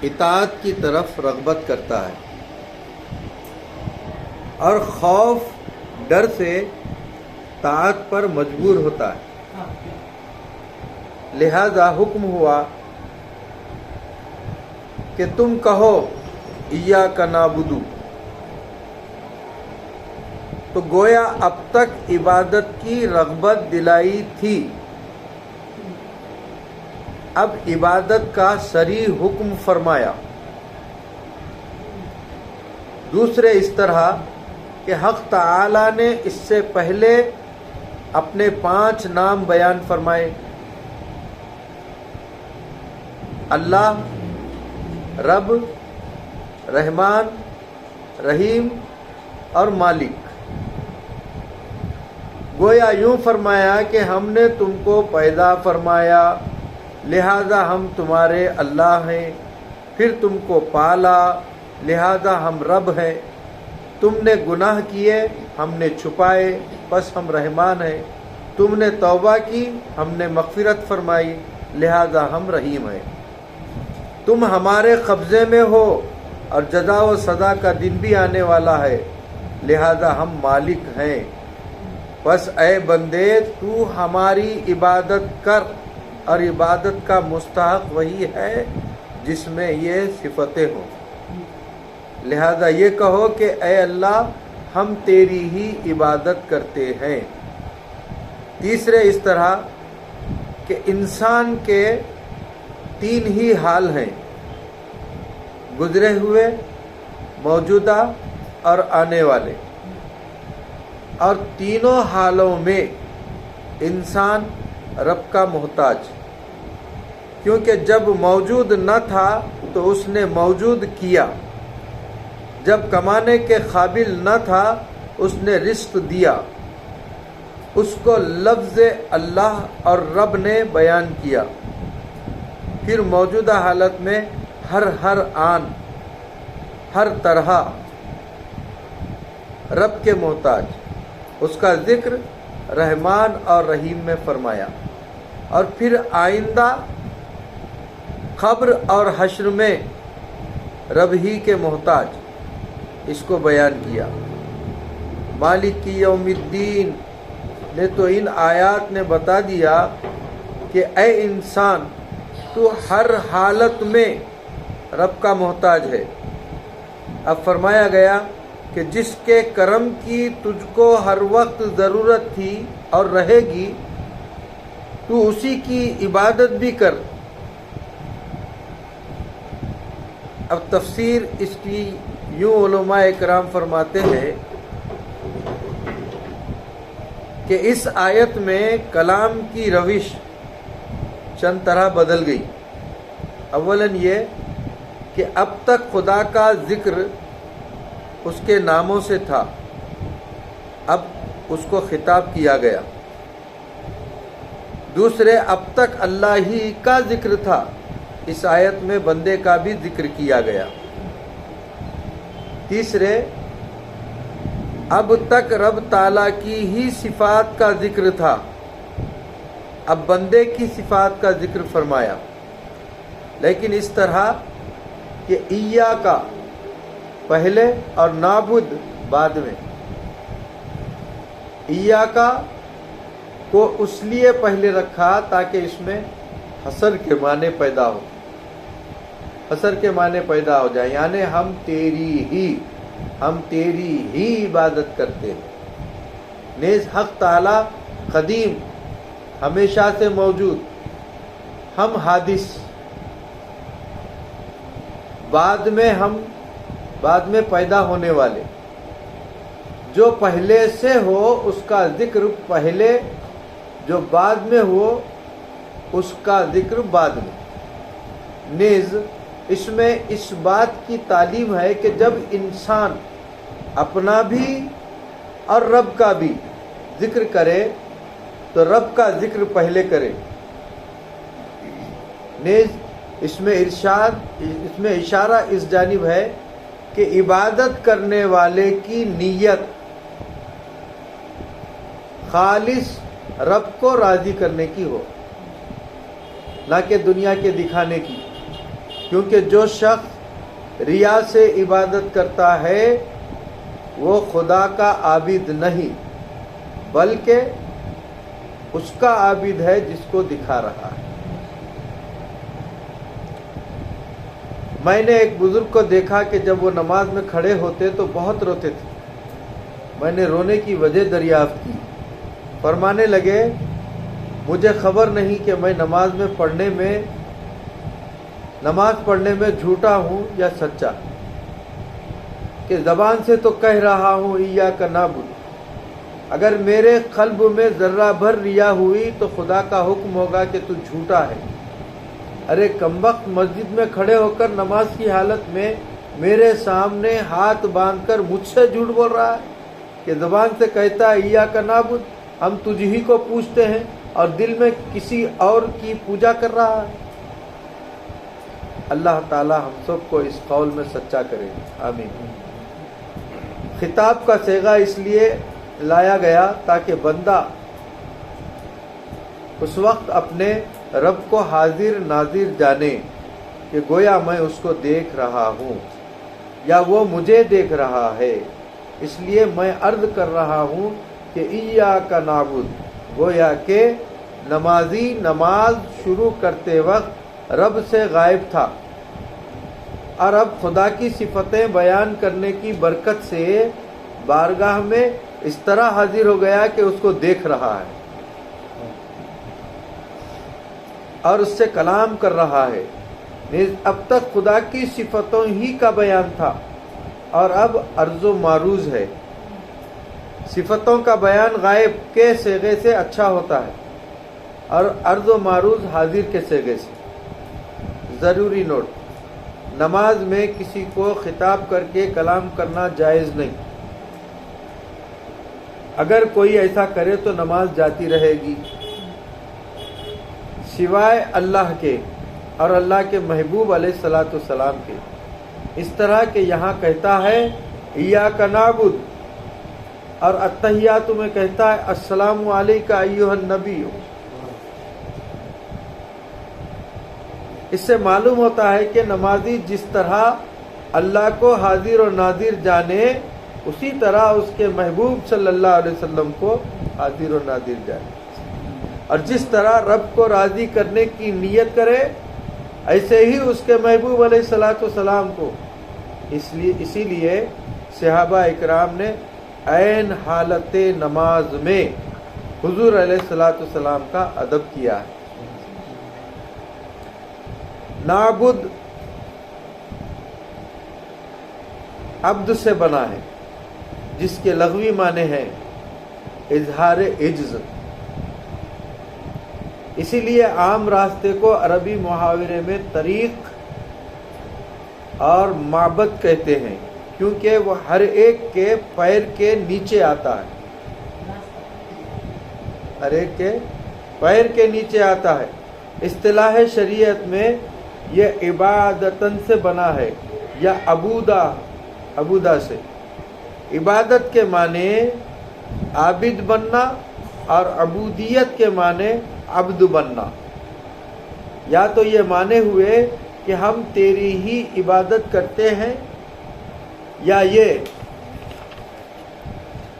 اطاعت کی طرف رغبت کرتا ہے اور خوف ڈر سے طاعت پر مجبور ہوتا ہے۔ لہذا حکم ہوا کہ تم کہو ایاک نعبد، تو گویا اب تک عبادت کی رغبت دلائی تھی، اب عبادت کا صریح حکم فرمایا۔ دوسرے اس طرح کہ حق تعالی نے اس سے پہلے اپنے 5 نام بیان فرمائے: اللہ، رب، رحمان، رحیم اور مالک۔ گویا یوں فرمایا کہ ہم نے تم کو پیدا فرمایا، لہذا ہم تمہارے اللہ ہیں، پھر تم کو پالا، لہذا ہم رب ہیں، تم نے گناہ کیے، ہم نے چھپائے، بس ہم رحمان ہیں، تم نے توبہ کی، ہم نے مغفرت فرمائی، لہذا ہم رحیم ہیں، تم ہمارے قبضے میں ہو اور جزا و سزا کا دن بھی آنے والا ہے، لہذا ہم مالک ہیں، بس اے بندے تو ہماری عبادت کر، اور عبادت کا مستحق وہی ہے جس میں یہ صفتیں ہوں، لہذا یہ کہو کہ اے اللہ ہم تیری ہی عبادت کرتے ہیں۔ تیسرے اس طرح کہ انسان کے 3 ہی حال ہیں: گزرے ہوئے، موجودہ اور آنے والے، اور تینوں حالوں میں انسان رب کا محتاج، کیونکہ جب موجود نہ تھا تو اس نے موجود کیا، جب کمانے کے قابل نہ تھا اس نے رزق دیا، اس کو لفظ اللہ اور رب نے بیان کیا، پھر موجودہ حالت میں ہر آن ہر طرح رب کے محتاج، اس کا ذکر رحمان اور رحیم میں فرمایا، اور پھر آئندہ قبر اور حشر میں رب ہی کے محتاج، اس کو بیان کیا۔ مالک یوم الدین نے تو ان آیات نے بتا دیا کہ اے انسان تو ہر حالت میں رب کا محتاج ہے۔ اب فرمایا گیا کہ جس کے کرم کی تجھ کو ہر وقت ضرورت تھی اور رہے گی، تو اسی کی عبادت بھی کر۔ اب تفسیر اس کی یوں علماء اکرام فرماتے ہیں کہ اس آیت میں کلام کی روش چند طرح بدل گئی۔ اولاً یہ کہ اب تک خدا کا ذکر اس کے ناموں سے تھا، اب اس کو خطاب کیا گیا۔ دوسرے، اب تک اللہ ہی کا ذکر تھا، اس آیت میں بندے کا بھی ذکر کیا گیا۔ تیسرے، اب تک رب تعالیٰ کی ہی صفات کا ذکر تھا، اب بندے کی صفات کا ذکر فرمایا، لیکن اس طرح کہ ایاک پہلے اور نعبد بعد میں۔ ایاک کو اس لیے پہلے رکھا تاکہ اس میں حصر کے معنی پیدا ہو، حصر کے معنی پیدا ہو جائے، یعنی ہم تیری ہی عبادت کرتے ہیں۔ نیز حق تعالی قدیم، ہمیشہ سے موجود، ہم حادث، بعد میں پیدا ہونے والے، جو پہلے سے ہو اس کا ذکر پہلے، جو بعد میں ہو اس کا ذکر بعد میں۔ نیز اس میں اس بات کی تعلیم ہے کہ جب انسان اپنا بھی اور رب کا بھی ذکر کرے تو رب کا ذکر پہلے کرے۔ نیز اس میں اشارہ اس جانب ہے کہ عبادت کرنے والے کی نیت خالص رب کو راضی کرنے کی ہو، نہ کہ دنیا کے دکھانے کی۔ کیونکہ جو شخص ریا سے عبادت کرتا ہے وہ خدا کا عابد نہیں بلکہ اس کا عابد ہے جس کو دکھا رہا ہے۔ میں نے ایک بزرگ کو دیکھا کہ جب وہ نماز میں کھڑے ہوتے تو بہت روتے تھے۔ میں نے رونے کی وجہ دریافت کی۔ فرمانے لگے مجھے خبر نہیں کہ میں نماز پڑھنے میں جھوٹا ہوں یا سچا، کہ زبان سے تو کہہ رہا ہوں ایاک نعبد، اگر میرے قلب میں ذرہ بھر ریا ہوئی تو خدا کا حکم ہوگا کہ تو جھوٹا ہے۔ ارے کمبخت، مسجد میں کھڑے ہو کر نماز کی حالت میں میرے سامنے ہاتھ باندھ کر مجھ سے جھوٹ بول رہا ہے، کہ زبان سے کہتا ہے ایاک نعبد، ہم تجھ ہی کو پوجتے ہیں، اور دل میں کسی اور کی پوجا کر رہا ہے۔ اللہ تعالی ہم سب کو اس قول میں سچا کرے، آمین۔ خطاب کا صیغہ اس لیے لایا گیا تاکہ بندہ اس وقت اپنے رب کو حاضر ناظر جانے کہ گویا میں اس کو دیکھ رہا ہوں یا وہ مجھے دیکھ رہا ہے، اس لیے میں عرض کر رہا ہوں کہ ایاک نعبد، گویا کہ نمازی نماز شروع کرتے وقت رب سے غائب تھا، اور اب خدا کی صفتیں بیان کرنے کی برکت سے بارگاہ میں اس طرح حاضر ہو گیا کہ اس کو دیکھ رہا ہے اور اس سے کلام کر رہا ہے۔ نیز اب تک خدا کی صفتوں ہی کا بیان تھا اور اب عرض و معروض ہے۔ صفتوں کا بیان غائب کے صیغے سے اچھا ہوتا ہے اور عرض و معروض حاضر کے صیغے سے۔ ضروری نوٹ: نماز میں کسی کو خطاب کر کے کلام کرنا جائز نہیں۔ اگر کوئی ایسا کرے تو نماز جاتی رہے گی، سوائے اللہ کے اور اللہ کے محبوب علیہ الصلاۃ والسلام کے، اس طرح کہ یہاں کہتا ہے ایاک نعبد اور التحیات میں کہتا ہے السلام علیک ایھا النبی۔ اس سے معلوم ہوتا ہے کہ نمازی جس طرح اللہ کو حاضر و ناظر جانے، اسی طرح اس کے محبوب صلی اللہ علیہ وسلم کو حاضر و ناظر جانے، اور جس طرح رب کو راضی کرنے کی نیت کرے ایسے ہی اس کے محبوب علیہ الصلاۃ والسلام کو۔ اسی لیے صحابہ اکرام نے عین حالت نماز میں حضور علیہ الصلاۃ والسلام کا ادب کیا ہے۔ نعبد عبد سے بنا ہے، جس کے لغوی معنی ہیں اظہار عجز۔ اسی لیے عام راستے کو عربی محاورے میں طریق اور معبد کہتے ہیں، کیونکہ وہ ہر ایک کے پیر کے نیچے آتا ہے، ہر ایک کے پیر کے نیچے آتا ہے۔ اصطلاح شریعت میں یہ عبادتن سے بنا ہے یا عبودہ سے۔ عبادت کے معنی عابد بننا اور عبودیت کے معنی عبد بننا۔ یا تو یہ معنی ہوئے کہ ہم تیری ہی عبادت کرتے ہیں، یا یہ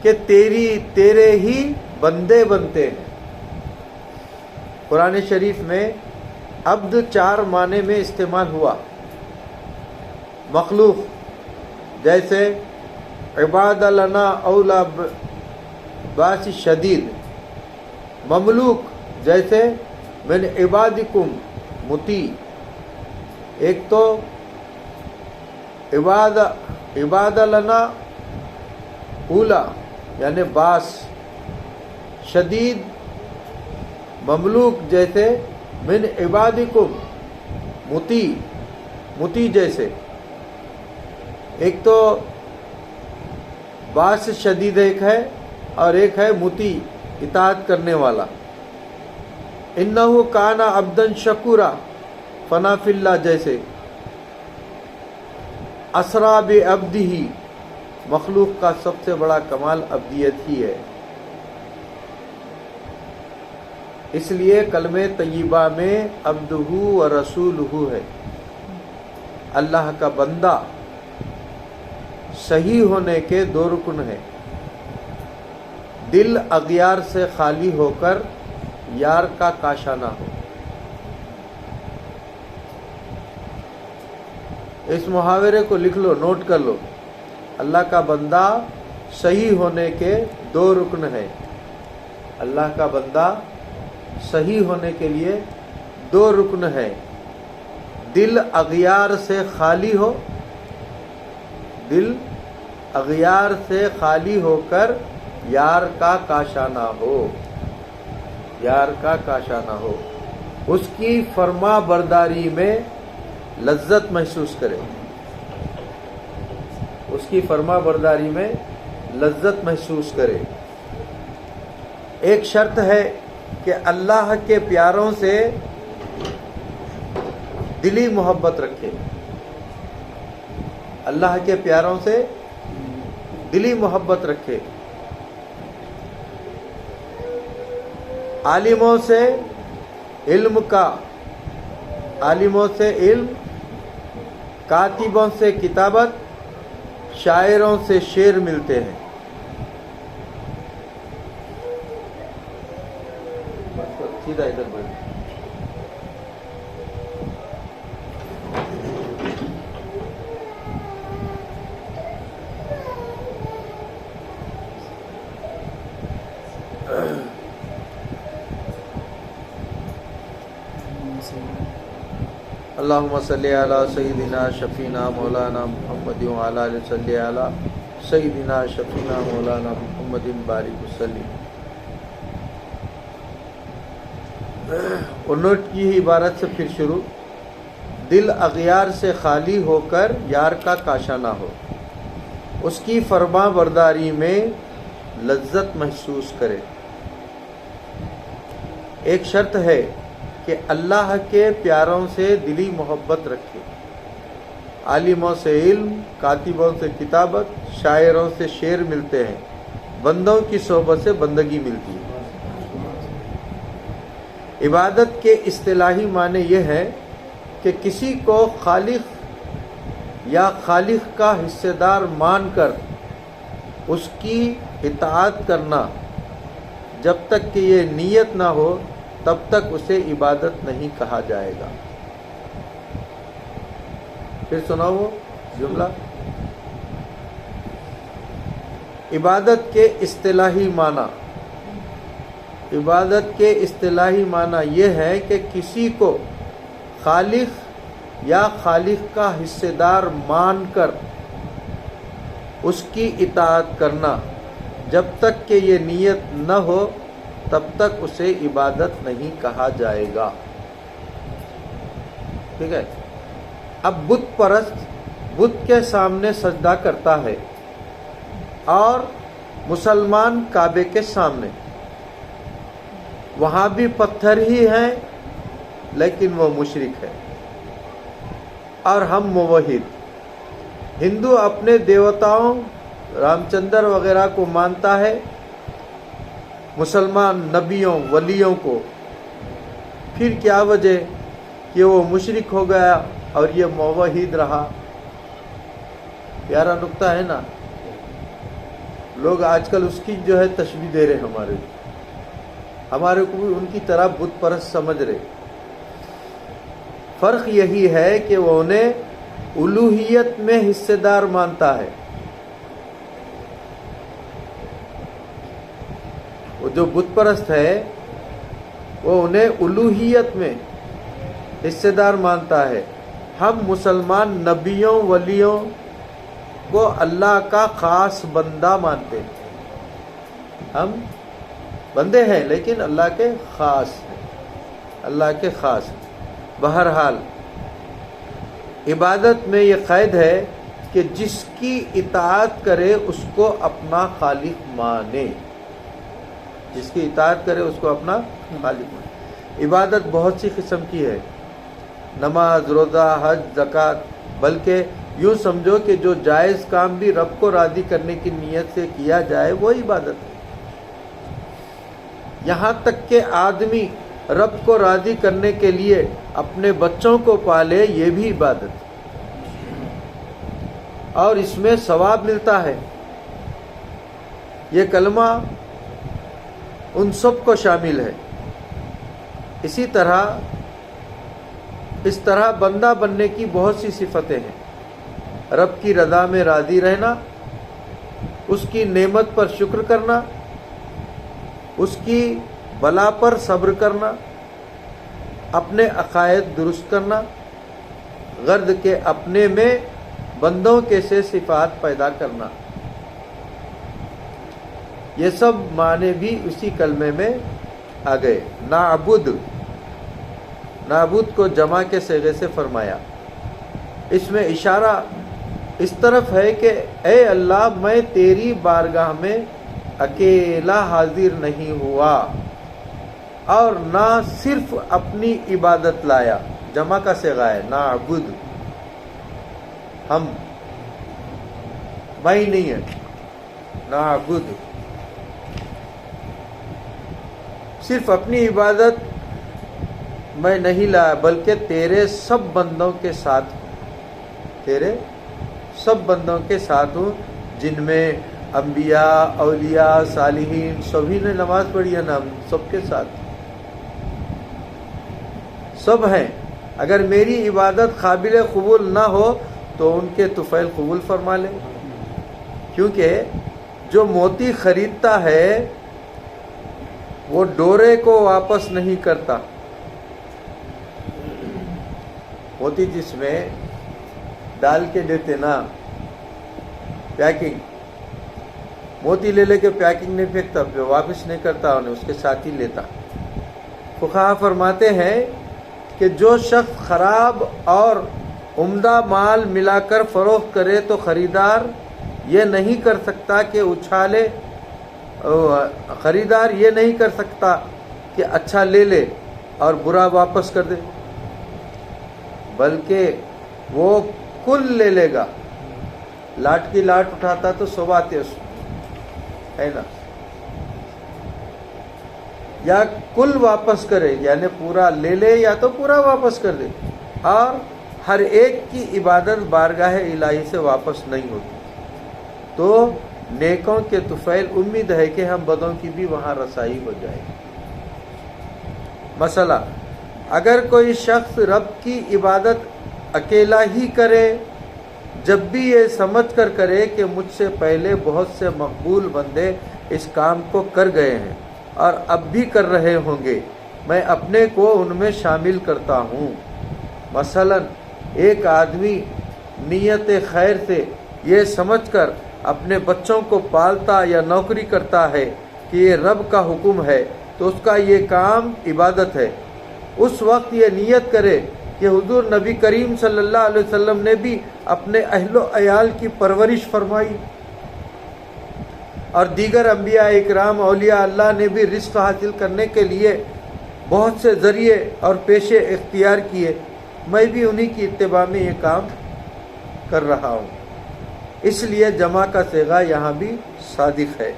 کہ تیرے ہی بندے بنتے ہیں۔ قرآن شریف میں عبد 4 معنی میں استعمال ہوا: مخلوق جیسے عباد لنا اولا باس شدید، مملوک جیسے من عبادکم مطیع۔ ایک تو عباد لنا اولا یعنی باس، شدید مملوک جیسے من عبادکم مطیع جیسے۔ ایک تو باس شدید ایک ہے اور ایک ہے مطیع، اطاعت کرنے والا۔ انہ کان عبدا شکورا، فنا فی اللہ جیسے۔ اسرا بعبدہ، مخلوق کا سب سے بڑا کمال عبدیت ہی ہے۔ اس لیے کلمہ طیبہ میں عبدہ و رسولہ ہے۔ اللہ کا بندہ صحیح ہونے کے دو رکن ہیں، دل اغیار سے خالی ہو کر یار کا کاشانہ ہو۔ اس محاورے کو لکھ لو، نوٹ کر لو۔ اللہ کا بندہ صحیح ہونے کے دو رکن ہیں، اللہ کا بندہ صحیح ہونے کے لیے دو رکن ہیں، دل اغیار سے خالی ہو، دل اغیار سے خالی ہو کر یار کا کاشانہ ہو، یار کا کاشانہ ہو، اس کی فرما برداری میں لذت محسوس کرے، اس کی فرما برداری میں لذت محسوس کرے۔ ایک شرط ہے کہ اللہ کے پیاروں سے دلی محبت رکھے، اللہ کے پیاروں سے دلی محبت رکھے، عالموں سے علم کا، عالموں سے علم، کاتبوں سے کتابت، شاعروں سے شعر ملتے ہیں۔ سیدھا ادھر بڑھ۔ اللہم صلی علی سیدنا شفینا مولانا محمد وعلی آلہ صلی علی سیدنا شفینا مولانا محمد بارک وسلم۔ اور نوٹ کی ہی عبارت سے پھر شروع، دل اغیار سے خالی ہو کر یار کا کاشانہ ہو، اس کی فرما برداری میں لذت محسوس کرے۔ ایک شرط ہے کہ اللہ کے پیاروں سے دلی محبت رکھے، عالموں سے علم، کاتبوں سے کتابت، شاعروں سے شعر ملتے ہیں، بندوں کی صحبت سے بندگی ملتی ہے۔ عبادت کے اصطلاحی معنی یہ ہے کہ کسی کو خالق یا خالق کا حصے دار مان کر اس کی اطاعت کرنا، جب تک کہ یہ نیت نہ ہو تب تک اسے عبادت نہیں کہا جائے گا۔ پھر سناؤ وہ جملہ۔ عبادت کے اصطلاحی معنی، عبادت کے اصطلاحی معنی یہ ہے کہ کسی کو خالق یا خالق کا حصے دار مان کر اس کی اطاعت کرنا، جب تک کہ یہ نیت نہ ہو تب تک اسے عبادت نہیں کہا جائے گا۔ ٹھیک ہے۔ اب بت پرست بت کے سامنے سجدہ کرتا ہے اور مسلمان کعبے کے سامنے، وہاں بھی پتھر ہی ہیں لیکن وہ مشرک ہے اور ہم موحد۔ ہندو اپنے دیوتاؤں رام چندر وغیرہ کو مانتا ہے، مسلمان نبیوں ولیوں کو، پھر کیا وجہ کہ وہ مشرک ہو گیا اور یہ موحد رہا؟ پیارا نقطہ ہے نا۔ لوگ آج کل اس کی جو ہے تشبیہ دے رہے ہمارے کو بھی ان کی طرح بت پرست سمجھ رہے۔ فرق یہی ہے کہ وہ انہیں الوہیت میں حصے دار مانتا ہے۔ وہ جو بت پرست ہے وہ انہیں الوہیت میں حصے دار مانتا ہے۔ ہم مسلمان نبیوں ولیوں کو اللہ کا خاص بندہ مانتے ہیں۔ ہم بندے ہیں لیکن اللہ کے خاص ہیں، اللہ کے خاص ہیں۔ بہرحال عبادت میں یہ قید ہے کہ جس کی اطاعت کرے اس کو اپنا خالق مانے، جس کی اطاعت کرے اس کو اپنا خالق مانے۔ عبادت بہت سی قسم کی ہے، نماز، روزہ، حج، زکوٰۃ، بلکہ یوں سمجھو کہ جو جائز کام بھی رب کو راضی کرنے کی نیت سے کیا جائے وہ عبادت ہے۔ یہاں تک کہ آدمی رب کو راضی کرنے کے لیے اپنے بچوں کو پالے، یہ بھی عبادت ہے۔ اور اس میں ثواب ملتا ہے۔ یہ کلمہ ان سب کو شامل ہے۔ اسی طرح اس طرح بندہ بننے کی بہت سی صفتیں ہیں۔ رب کی رضا میں راضی رہنا، اس کی نعمت پر شکر کرنا، اس کی بلا پر صبر کرنا، اپنے عقائد درست کرنا، غرض کے اپنے میں بندوں کے سے صفات پیدا کرنا۔ یہ سب معنی بھی اسی کلمے میں آ گئے۔ نعبد کو جمع کے صیغے سے فرمایا۔ اس میں اشارہ اس طرف ہے کہ اے اللہ، میں تیری بارگاہ میں اکیلا حاضر نہیں ہوا اور نہ صرف اپنی عبادت لایا۔ جمع کا صیغہ ہے نعبد، ہم، میں نہیں ہے، نعبد، صرف اپنی عبادت میں نہیں لایا بلکہ تیرے سب بندوں کے ساتھ ہوں، تیرے سب بندوں کے ساتھ ہوں، جن میں انبیاء، اولیاء، صالحین سبھی نے نماز پڑھی ہے نا، ہم سب کے ساتھ سب ہیں۔ اگر میری عبادت قابل قبول نہ ہو تو ان کے طفیل قبول فرما لے، کیونکہ جو موتی خریدتا ہے وہ ڈورے کو واپس نہیں کرتا۔ موتی جس میں ڈال کے دیتے نا پیکنگ، موتی لے لے کے پیکنگ نہیں پھینکتا، پھر واپس نہیں کرتا، انہیں اس کے ساتھ ہی لیتا۔ فقہا فرماتے ہیں کہ جو شخص خراب اور عمدہ مال ملا کر فروخت کرے تو خریدار یہ نہیں کر سکتا کہ اچھالے، خریدار یہ نہیں کر سکتا کہ اچھا لے لے اور برا واپس کر دے، بلکہ وہ کل لے لے گا۔ لاٹ کی لاٹ اٹھاتا تو 100 باتیں اس میں ہے نا، یا کل واپس کرے، یعنی پورا لے لے یا تو پورا واپس کر دے۔ اور ہر ایک کی عبادت بارگاہ الہی سے واپس نہیں ہوتی، تو نیکوں کے طفیل امید ہے کہ ہم بدوں کی بھی وہاں رسائی ہو جائے۔ مسئلہ، اگر کوئی شخص رب کی عبادت اکیلا ہی کرے، جب بھی یہ سمجھ کر کرے کہ مجھ سے پہلے بہت سے مقبول بندے اس کام کو کر گئے ہیں اور اب بھی کر رہے ہوں گے، میں اپنے کو ان میں شامل کرتا ہوں۔ مثلا ایک آدمی نیت خیر سے یہ سمجھ کر اپنے بچوں کو پالتا یا نوکری کرتا ہے کہ یہ رب کا حکم ہے، تو اس کا یہ کام عبادت ہے۔ اس وقت یہ نیت کرے کہ حضور نبی کریم صلی اللہ علیہ وسلم نے بھی اپنے اہل و عیال کی پرورش فرمائی، اور دیگر انبیاء اکرام، اولیاء اللہ نے بھی رزق حاصل کرنے کے لیے بہت سے ذریعے اور پیشے اختیار کیے، میں بھی انہی کی اتباع میں یہ کام کر رہا ہوں۔ اس لیے جمع کا صیغہ یہاں بھی صادق ہے۔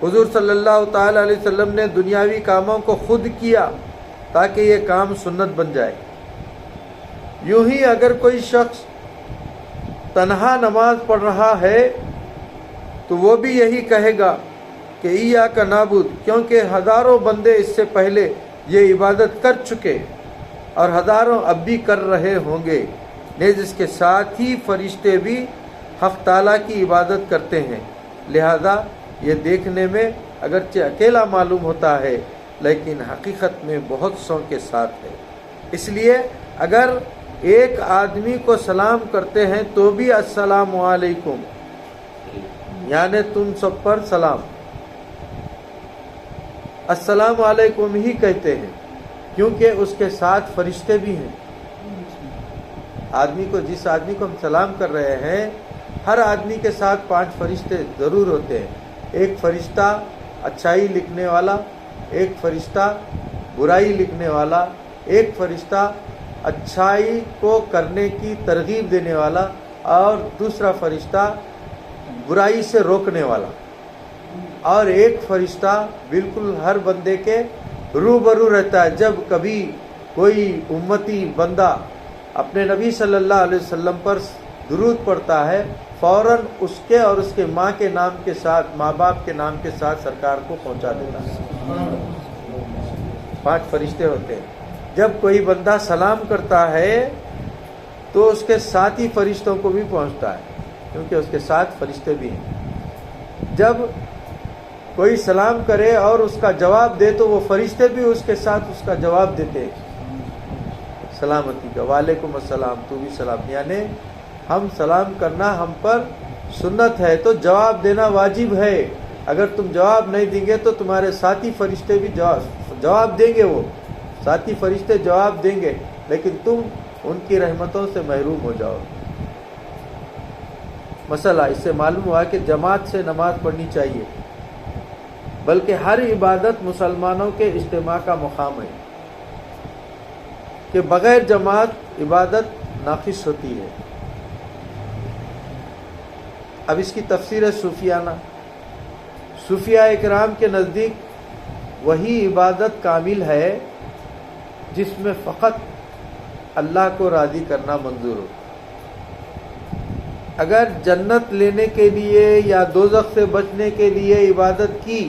حضور صلی اللہ تعالی علیہ وسلم نے دنیاوی کاموں کو خود کیا تاکہ یہ کام سنت بن جائے۔ یوں ہی اگر کوئی شخص تنہا نماز پڑھ رہا ہے تو وہ بھی یہی کہے گا کہ ایاک نعبد، کیونکہ ہزاروں بندے اس سے پہلے یہ عبادت کر چکے اور ہزاروں اب بھی کر رہے ہوں گے، نیز اس کے ساتھ ہی فرشتے بھی حق تعالیٰ کی عبادت کرتے ہیں، لہذا یہ دیکھنے میں اگرچہ اکیلا معلوم ہوتا ہے لیکن حقیقت میں بہت سو کے ساتھ ہے۔ اس لیے اگر ایک آدمی کو سلام کرتے ہیں تو بھی السلام علیکم، یعنی تم سب پر سلام، السلام علیکم ہی کہتے ہیں، کیونکہ اس کے ساتھ فرشتے بھی ہیں۔ جس آدمی کو ہم سلام کر رہے ہیں، ہر آدمی کے ساتھ 5 فرشتے ضرور ہوتے ہیں۔ ایک فرشتہ اچھائی لکھنے والا، ایک فرشتہ برائی لکھنے والا، ایک فرشتہ اچھائی کو کرنے کی ترغیب دینے والا، اور دوسرا فرشتہ برائی سے روکنے والا، اور ایک فرشتہ بالکل ہر بندے کے روبرو رہتا ہے۔ جب کبھی کوئی امتی بندہ اپنے نبی صلی اللہ علیہ وسلم پر درود پڑھتا ہے فوراً اس کے اور اس کے ماں کے نام کے ساتھ، ماں باپ کے نام کے ساتھ سرکار کو پہنچا دیتا ہے۔ 5 فرشتے ہوتے ہیں۔ جب کوئی بندہ سلام کرتا ہے تو اس کے ساتھ ہی فرشتوں کو بھی پہنچتا ہے، کیونکہ اس کے ساتھ فرشتے بھی ہیں۔ جب کوئی سلام کرے اور اس کا جواب دے تو وہ فرشتے بھی اس کے ساتھ اس کا جواب دیتے ہیں، سلامتی کا، وعلیکم السلام، تو بھی سلام۔ یعنی ہم سلام کرنا ہم پر سنت ہے تو جواب دینا واجب ہے۔ اگر تم جواب نہیں دیں گے تو تمہارے ساتھی فرشتے بھی جواب دیں گے، وہ ساتھی فرشتے جواب دیں گے، لیکن تم ان کی رحمتوں سے محروم ہو جاؤ۔ مسئلہ اس سے معلوم ہوا کہ جماعت سے نماز پڑھنی چاہیے، بلکہ ہر عبادت مسلمانوں کے اجتماع کا مقام ہے، کہ بغیر جماعت عبادت ناقص ہوتی ہے۔ اب اس کی تفسیر ہے صوفیانہ۔ صوفیاء اکرام کے نزدیک وہی عبادت کامل ہے جس میں فقط اللہ کو راضی کرنا منظور ہو۔ اگر جنت لینے کے لیے یا دوزخ سے بچنے کے لیے عبادت کی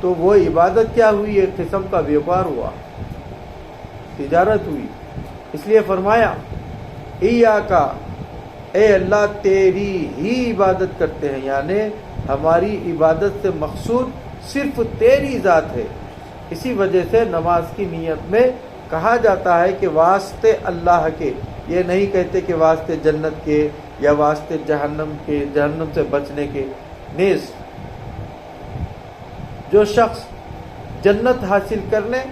تو وہ عبادت کیا ہوئی؟ ایک قسم کا بیوپار ہوا، تجارت ہوئی۔ اس لیے فرمایا ایاکا، اے اللہ تیری ہی عبادت کرتے ہیں، یعنی ہماری عبادت سے مقصود صرف تیری ذات ہے۔ اسی وجہ سے نماز کی نیت میں کہا جاتا ہے کہ واسطے اللہ کے، یہ نہیں کہتے کہ واسطے جنت کے یا واسطے جہنم کے، جہنم سے بچنے کے۔ نیز جو شخص جنت حاصل کرنے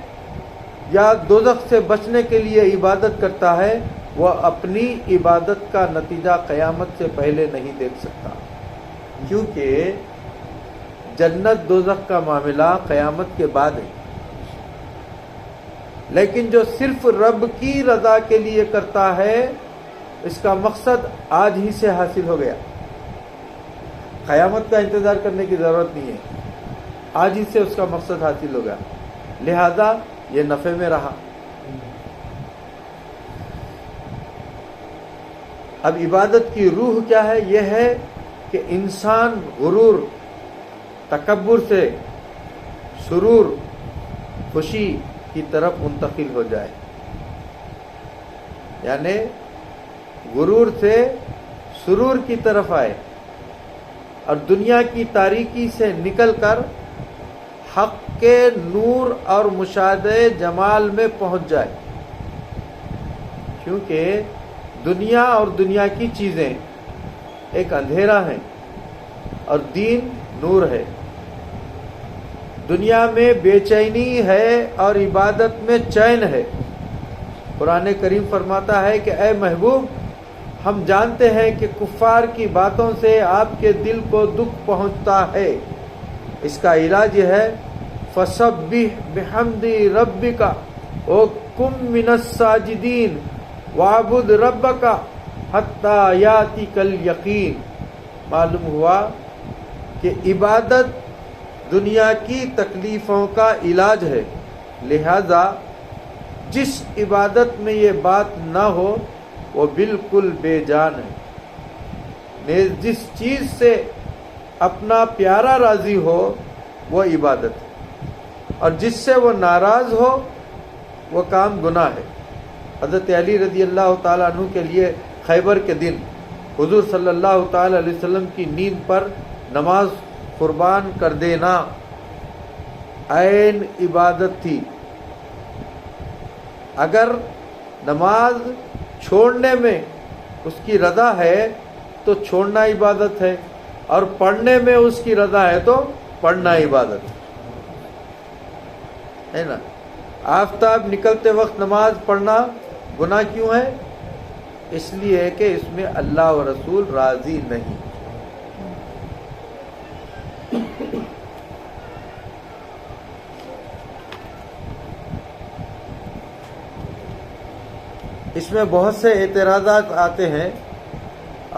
یا دوزخ سے بچنے کے لیے عبادت کرتا ہے وہ اپنی عبادت کا نتیجہ قیامت سے پہلے نہیں دیکھ سکتا، کیونکہ جنت دوزخ کا معاملہ قیامت کے بعد ہے۔ لیکن جو صرف رب کی رضا کے لیے کرتا ہے اس کا مقصد آج ہی سے حاصل ہو گیا، قیامت کا انتظار کرنے کی ضرورت نہیں ہے، آج ہی سے اس کا مقصد حاصل ہو گیا، لہذا یہ نفع میں رہا۔ اب عبادت کی روح کیا ہے؟ یہ ہے کہ انسان غرور، تکبر سے سرور، خوشی کی طرف منتقل ہو جائے، یعنی غرور سے سرور کی طرف آئے اور دنیا کی تاریکی سے نکل کر حق کے نور اور مشاہدہ جمال میں پہنچ جائے، کیونکہ دنیا اور دنیا کی چیزیں ایک اندھیرا ہے اور دین نور ہے۔ دنیا میں بے چینی ہے اور عبادت میں چین ہے۔ قرآن کریم فرماتا ہے کہ اے محبوب، ہم جانتے ہیں کہ کفار کی باتوں سے آپ کے دل کو دکھ پہنچتا ہے، اس کا علاج یہ ہے فَسَبِّحْ بِحَمْدِ رَبِّكَ وَكُن مِّنَ السَّاجِدِينَ وَاعْبُدْ رَبَّكَ حَتَّى يَأْتِيَكَ الْيَقِينُ۔ معلوم ہوا کہ عبادت دنیا کی تکلیفوں کا علاج ہے، لہذا جس عبادت میں یہ بات نہ ہو وہ بالکل بے جان ہے۔ جس چیز سے اپنا پیارا راضی ہو وہ عبادت ہے، اور جس سے وہ ناراض ہو وہ کام گناہ ہے۔ حضرت علی رضی اللہ تعالیٰ عنہ کے لیے خیبر کے دن حضور صلی اللہ تعالیٰ علیہ وسلم کی نیند پر نماز قربان کر دینا عین عبادت تھی۔ اگر نماز چھوڑنے میں اس کی رضا ہے تو چھوڑنا عبادت ہے، اور پڑھنے میں اس کی رضا ہے تو پڑھنا عبادت ہے نا۔ آفتاب نکلتے وقت نماز پڑھنا گناہ کیوں ہے؟ اس لیے کہ اس میں اللہ و رسول راضی نہیں۔ اس میں بہت سے اعتراضات آتے ہیں،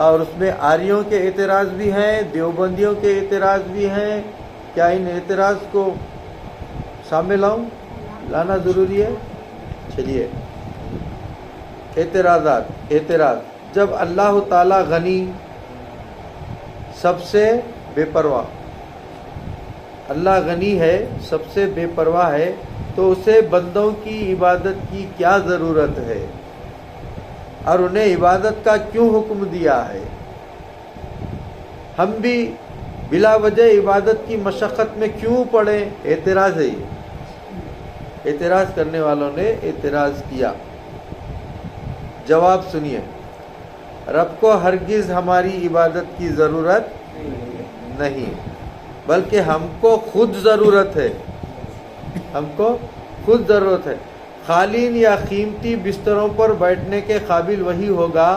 اور اس میں آریوں کے اعتراض بھی ہیں، دیوبندیوں کے اعتراض بھی ہیں۔ کیا ان اعتراض کو سامنے لانا ضروری ہے؟ چلیے، اعتراض: جب اللہ تعالیٰ غنی سب سے بے پرواہ، اللہ غنی ہے، سب سے بے پرواہ ہے، تو اسے بندوں کی عبادت کی کیا ضرورت ہے اور انہیں عبادت کا کیوں حکم دیا ہے؟ ہم بھی بلا وجہ عبادت کی مشقت میں کیوں پڑیں؟ اعتراض ہے یہ، اعتراض کرنے والوں نے اعتراض کیا۔ جواب سنیے، رب کو ہرگز ہماری عبادت کی ضرورت نہیں، بلکہ ہم کو خود ضرورت ہے، ہم کو خود ضرورت ہے۔ قالین یا قیمتی بستروں پر بیٹھنے کے قابل وہی ہوگا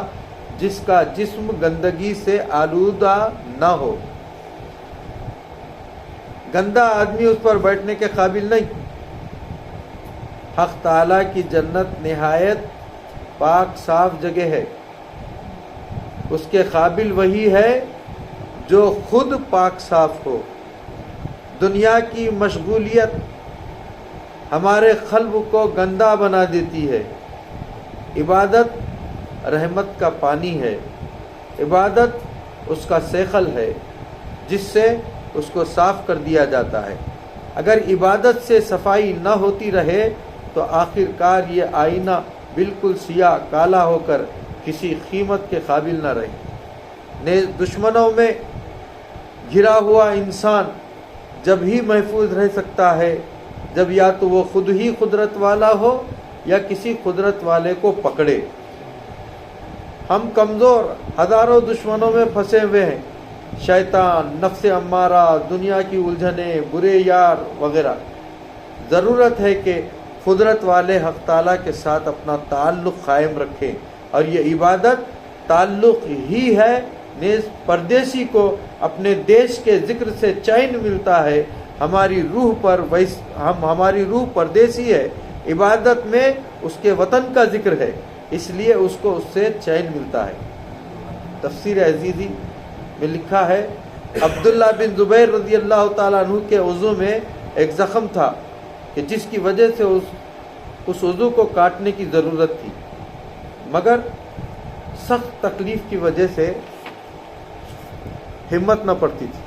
جس کا جسم گندگی سے آلودہ نہ ہو، گندا آدمی اس پر بیٹھنے کے قابل نہیں۔ حق تعالیٰ کی جنت نہایت پاک صاف جگہ ہے، اس کے قابل وہی ہے جو خود پاک صاف ہو۔ دنیا کی مشغولیت ہمارے قلب کو گندا بنا دیتی ہے۔ عبادت رحمت کا پانی ہے، عبادت اس کا سیخل ہے جس سے اس کو صاف کر دیا جاتا ہے۔ اگر عبادت سے صفائی نہ ہوتی رہے تو آخر کار یہ آئینہ بالکل سیاہ کالا ہو کر کسی قیمت کے قابل نہ رہے۔ نیز دشمنوں میں گھرا ہوا انسان جب ہی محفوظ رہ سکتا ہے جب یا تو وہ خود ہی قدرت والا ہو یا کسی قدرت والے کو پکڑے۔ ہم کمزور ہزاروں دشمنوں میں پھنسے ہوئے ہیں، شیطان، نفس امارہ، دنیا کی الجھنیں، برے یار وغیرہ۔ ضرورت ہے کہ قدرت والے حق تعالیٰ کے ساتھ اپنا تعلق قائم رکھیں، اور یہ عبادت تعلق ہی ہے۔ نیز پردیسی کو اپنے دیش کے ذکر سے چین ملتا ہے، ہماری روح پردیسی ہے، عبادت میں اس کے وطن کا ذکر ہے، اس لیے اس کو اس سے چین ملتا ہے۔ تفسیر عزیزی میں لکھا ہے، عبداللہ بن زبیر رضی اللہ تعالیٰ عنہ کے عضو میں ایک زخم تھا کہ جس کی وجہ سے اس عضو کو کاٹنے کی ضرورت تھی، مگر سخت تکلیف کی وجہ سے ہمت نہ پڑتی تھی۔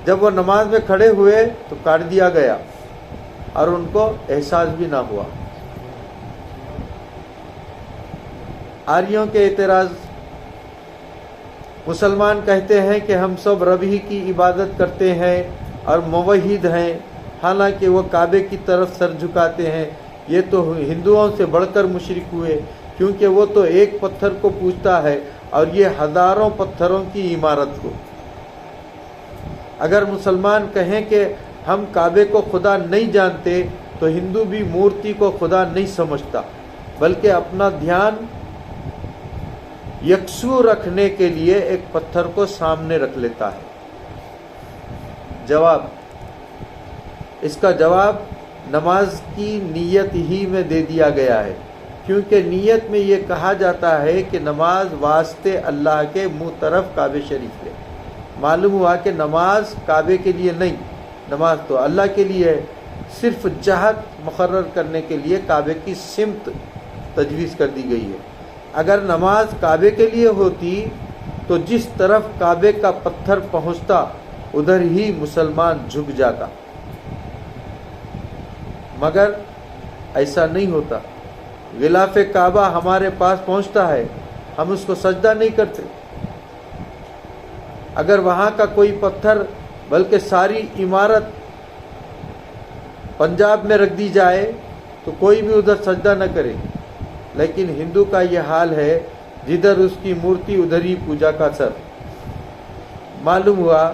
جب وہ نماز میں کھڑے ہوئے تو کاٹ دیا گیا اور ان کو احساس بھی نہ ہوا۔ آریوں کے اعتراض، مسلمان کہتے ہیں کہ ہم سب رب ہی کی عبادت کرتے ہیں اور موحد ہیں، حالانکہ وہ کعبے کی طرف سر جھکاتے ہیں۔ یہ تو ہندوؤں سے بڑھ کر مشرک ہوئے، کیونکہ وہ تو ایک پتھر کو پوجتا ہے اور یہ ہزاروں پتھروں کی عمارت کو۔ اگر مسلمان کہیں کہ ہم کعبے کو خدا نہیں جانتے تو ہندو بھی مورتی کو خدا نہیں سمجھتا، بلکہ اپنا دھیان یکسو رکھنے کے لیے ایک پتھر کو سامنے رکھ لیتا ہے۔ جواب، اس کا جواب نماز کی نیت ہی میں دے دیا گیا ہے، کیونکہ نیت میں یہ کہا جاتا ہے کہ نماز واسطے اللہ کے منہ طرف کعبے شریف ہے۔ معلوم ہوا کہ نماز کعبے کے لیے نہیں، نماز تو اللہ کے لیے ہے، صرف جہت مقرر کرنے کے لیے کعبے کی سمت تجویز کر دی گئی ہے۔ اگر نماز کعبے کے لیے ہوتی تو جس طرف کعبے کا پتھر پہنچتا ادھر ہی مسلمان جھک جاتا، مگر ایسا نہیں ہوتا۔ غلاف کعبہ ہمارے پاس پہنچتا ہے، ہم اس کو سجدہ نہیں کرتے۔ اگر وہاں کا کوئی پتھر بلکہ ساری عمارت پنجاب میں رکھ دی جائے تو کوئی بھی ادھر سجدہ نہ کرے، لیکن ہندو کا یہ حال ہے، جدھر اس کی مورتی ادھر ہی پوجا کا سر۔ معلوم ہوا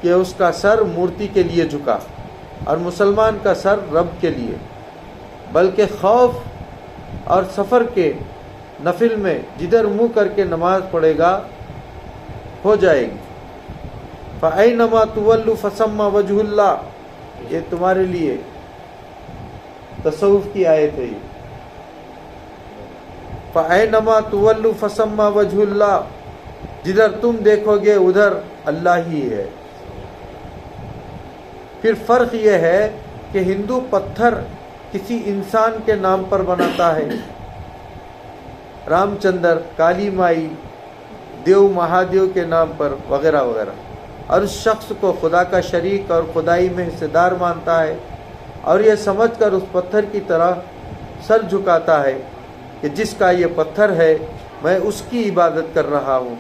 کہ اس کا سر مورتی کے لیے جھکا اور مسلمان کا سر رب کے لیے، بلکہ خوف اور سفر کے نفل میں جدھر منہ کر کے نماز پڑھے گا ہو جائے گی۔ فَأَيْنَمَا تُوَلُّوا فَثَمَّ وَجْهُ اللَّهِ، یہ تمہارے لیے تصوف کی آیت ہے۔ فَأَيْنَمَا تُوَلُّوا فَثَمَّ وَجْهُ اللَّهِ، جدھر تم دیکھو گے ادھر اللہ ہی ہے۔ پھر فرق یہ ہے کہ ہندو پتھر کسی انسان کے نام پر بناتا ہے، رام چندر، کالی مائی، دیو مہادیو کے نام پر وغیرہ وغیرہ، اور اس شخص کو خدا کا شریک اور خدائی میں حصے دار مانتا ہے، اور یہ سمجھ کر اس پتھر کی طرح سر جھکاتا ہے کہ جس کا یہ پتھر ہے میں اس کی عبادت کر رہا ہوں۔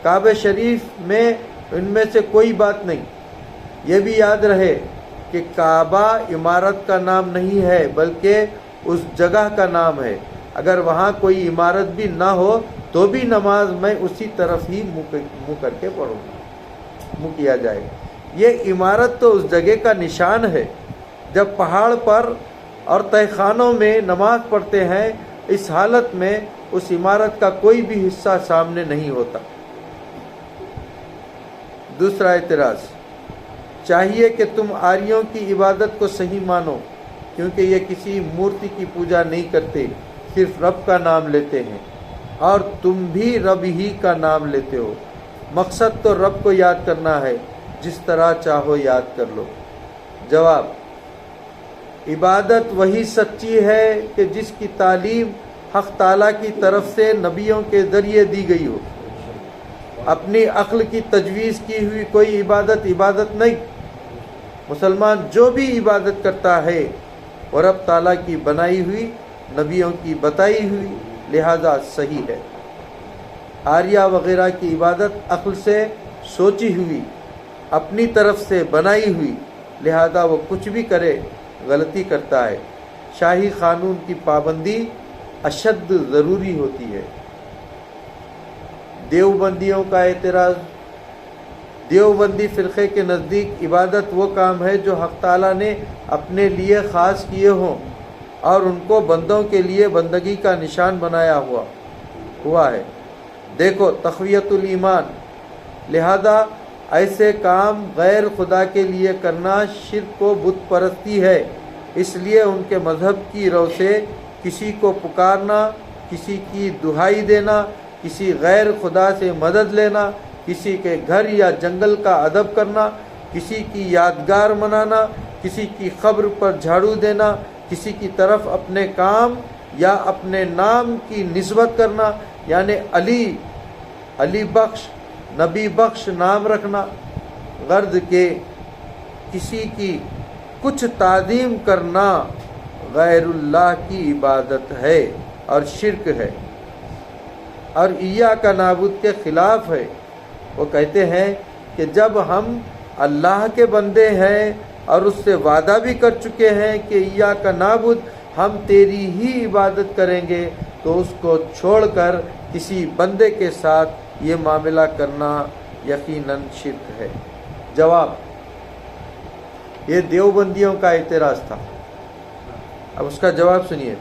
کعبہ شریف میں ان میں سے کوئی بات نہیں۔ یہ بھی یاد رہے کہ کعبہ عمارت کا نام نہیں ہے بلکہ اس جگہ کا نام ہے۔ اگر وہاں کوئی عمارت بھی نہ ہو تو بھی نماز میں اسی طرف ہی منہ کر کے پڑھوں گا، منہ کیا جائے گا۔ یہ عمارت تو اس جگہ کا نشان ہے۔ جب پہاڑ پر اور تہہ خانوں میں نماز پڑھتے ہیں، اس حالت میں اس عمارت کا کوئی بھی حصہ سامنے نہیں ہوتا۔ دوسرا اعتراض، چاہیے کہ تم آریوں کی عبادت کو صحیح مانو، کیونکہ یہ کسی مورتی کی پوجا نہیں کرتے، صرف رب کا نام لیتے ہیں، اور تم بھی رب ہی کا نام لیتے ہو۔ مقصد تو رب کو یاد کرنا ہے، جس طرح چاہو یاد کر لو۔ جواب، عبادت وہی سچی ہے کہ جس کی تعلیم حق تعالیٰ کی طرف سے نبیوں کے ذریعے دی گئی ہو۔ اپنی عقل کی تجویز کی ہوئی کوئی عبادت نہیں۔ مسلمان جو بھی عبادت کرتا ہے وہ رب تعالیٰ کی بنائی ہوئی، نبیوں کی بتائی ہوئی، لہذا صحیح ہے۔ آریہ وغیرہ کی عبادت عقل سے سوچی ہوئی، اپنی طرف سے بنائی ہوئی، لہذا وہ کچھ بھی کرے غلطی کرتا ہے۔ شاہی قانون کی پابندی اشد ضروری ہوتی ہے۔ دیوبندیوں کا اعتراض، دیوبندی فرقے کے نزدیک عبادت وہ کام ہے جو حق تعالیٰ نے اپنے لیے خاص کیے ہوں اور ان کو بندوں کے لیے بندگی کا نشان بنایا ہوا ہے۔ دیکھو تقویت الایمان، لہذا ایسے کام غیر خدا کے لیے کرنا شرک و بت پرستی ہے۔ اس لیے ان کے مذہب کی رو سے کسی کو پکارنا، کسی کی دہائی دینا، کسی غیر خدا سے مدد لینا، کسی کے گھر یا جنگل کا ادب کرنا، کسی کی یادگار منانا، کسی کی قبر پر جھاڑو دینا، کسی کی طرف اپنے کام یا اپنے نام کی نسبت کرنا، یعنی علی بخش، نبی بخش نام رکھنا، غرض کہ کسی کی کچھ تعظیم کرنا غیر اللہ کی عبادت ہے اور شرک ہے، اور ایاک نعبد کے خلاف ہے۔ وہ کہتے ہیں کہ جب ہم اللہ کے بندے ہیں اور اس سے وعدہ بھی کر چکے ہیں کہ ایاک نعبد، ہم تیری ہی عبادت کریں گے، تو اس کو چھوڑ کر کسی بندے کے ساتھ یہ معاملہ کرنا یقیناً شرک ہے۔ جواب، یہ دیوبندیوں کا اعتراض تھا۔ اب اس کا جواب سنیے۔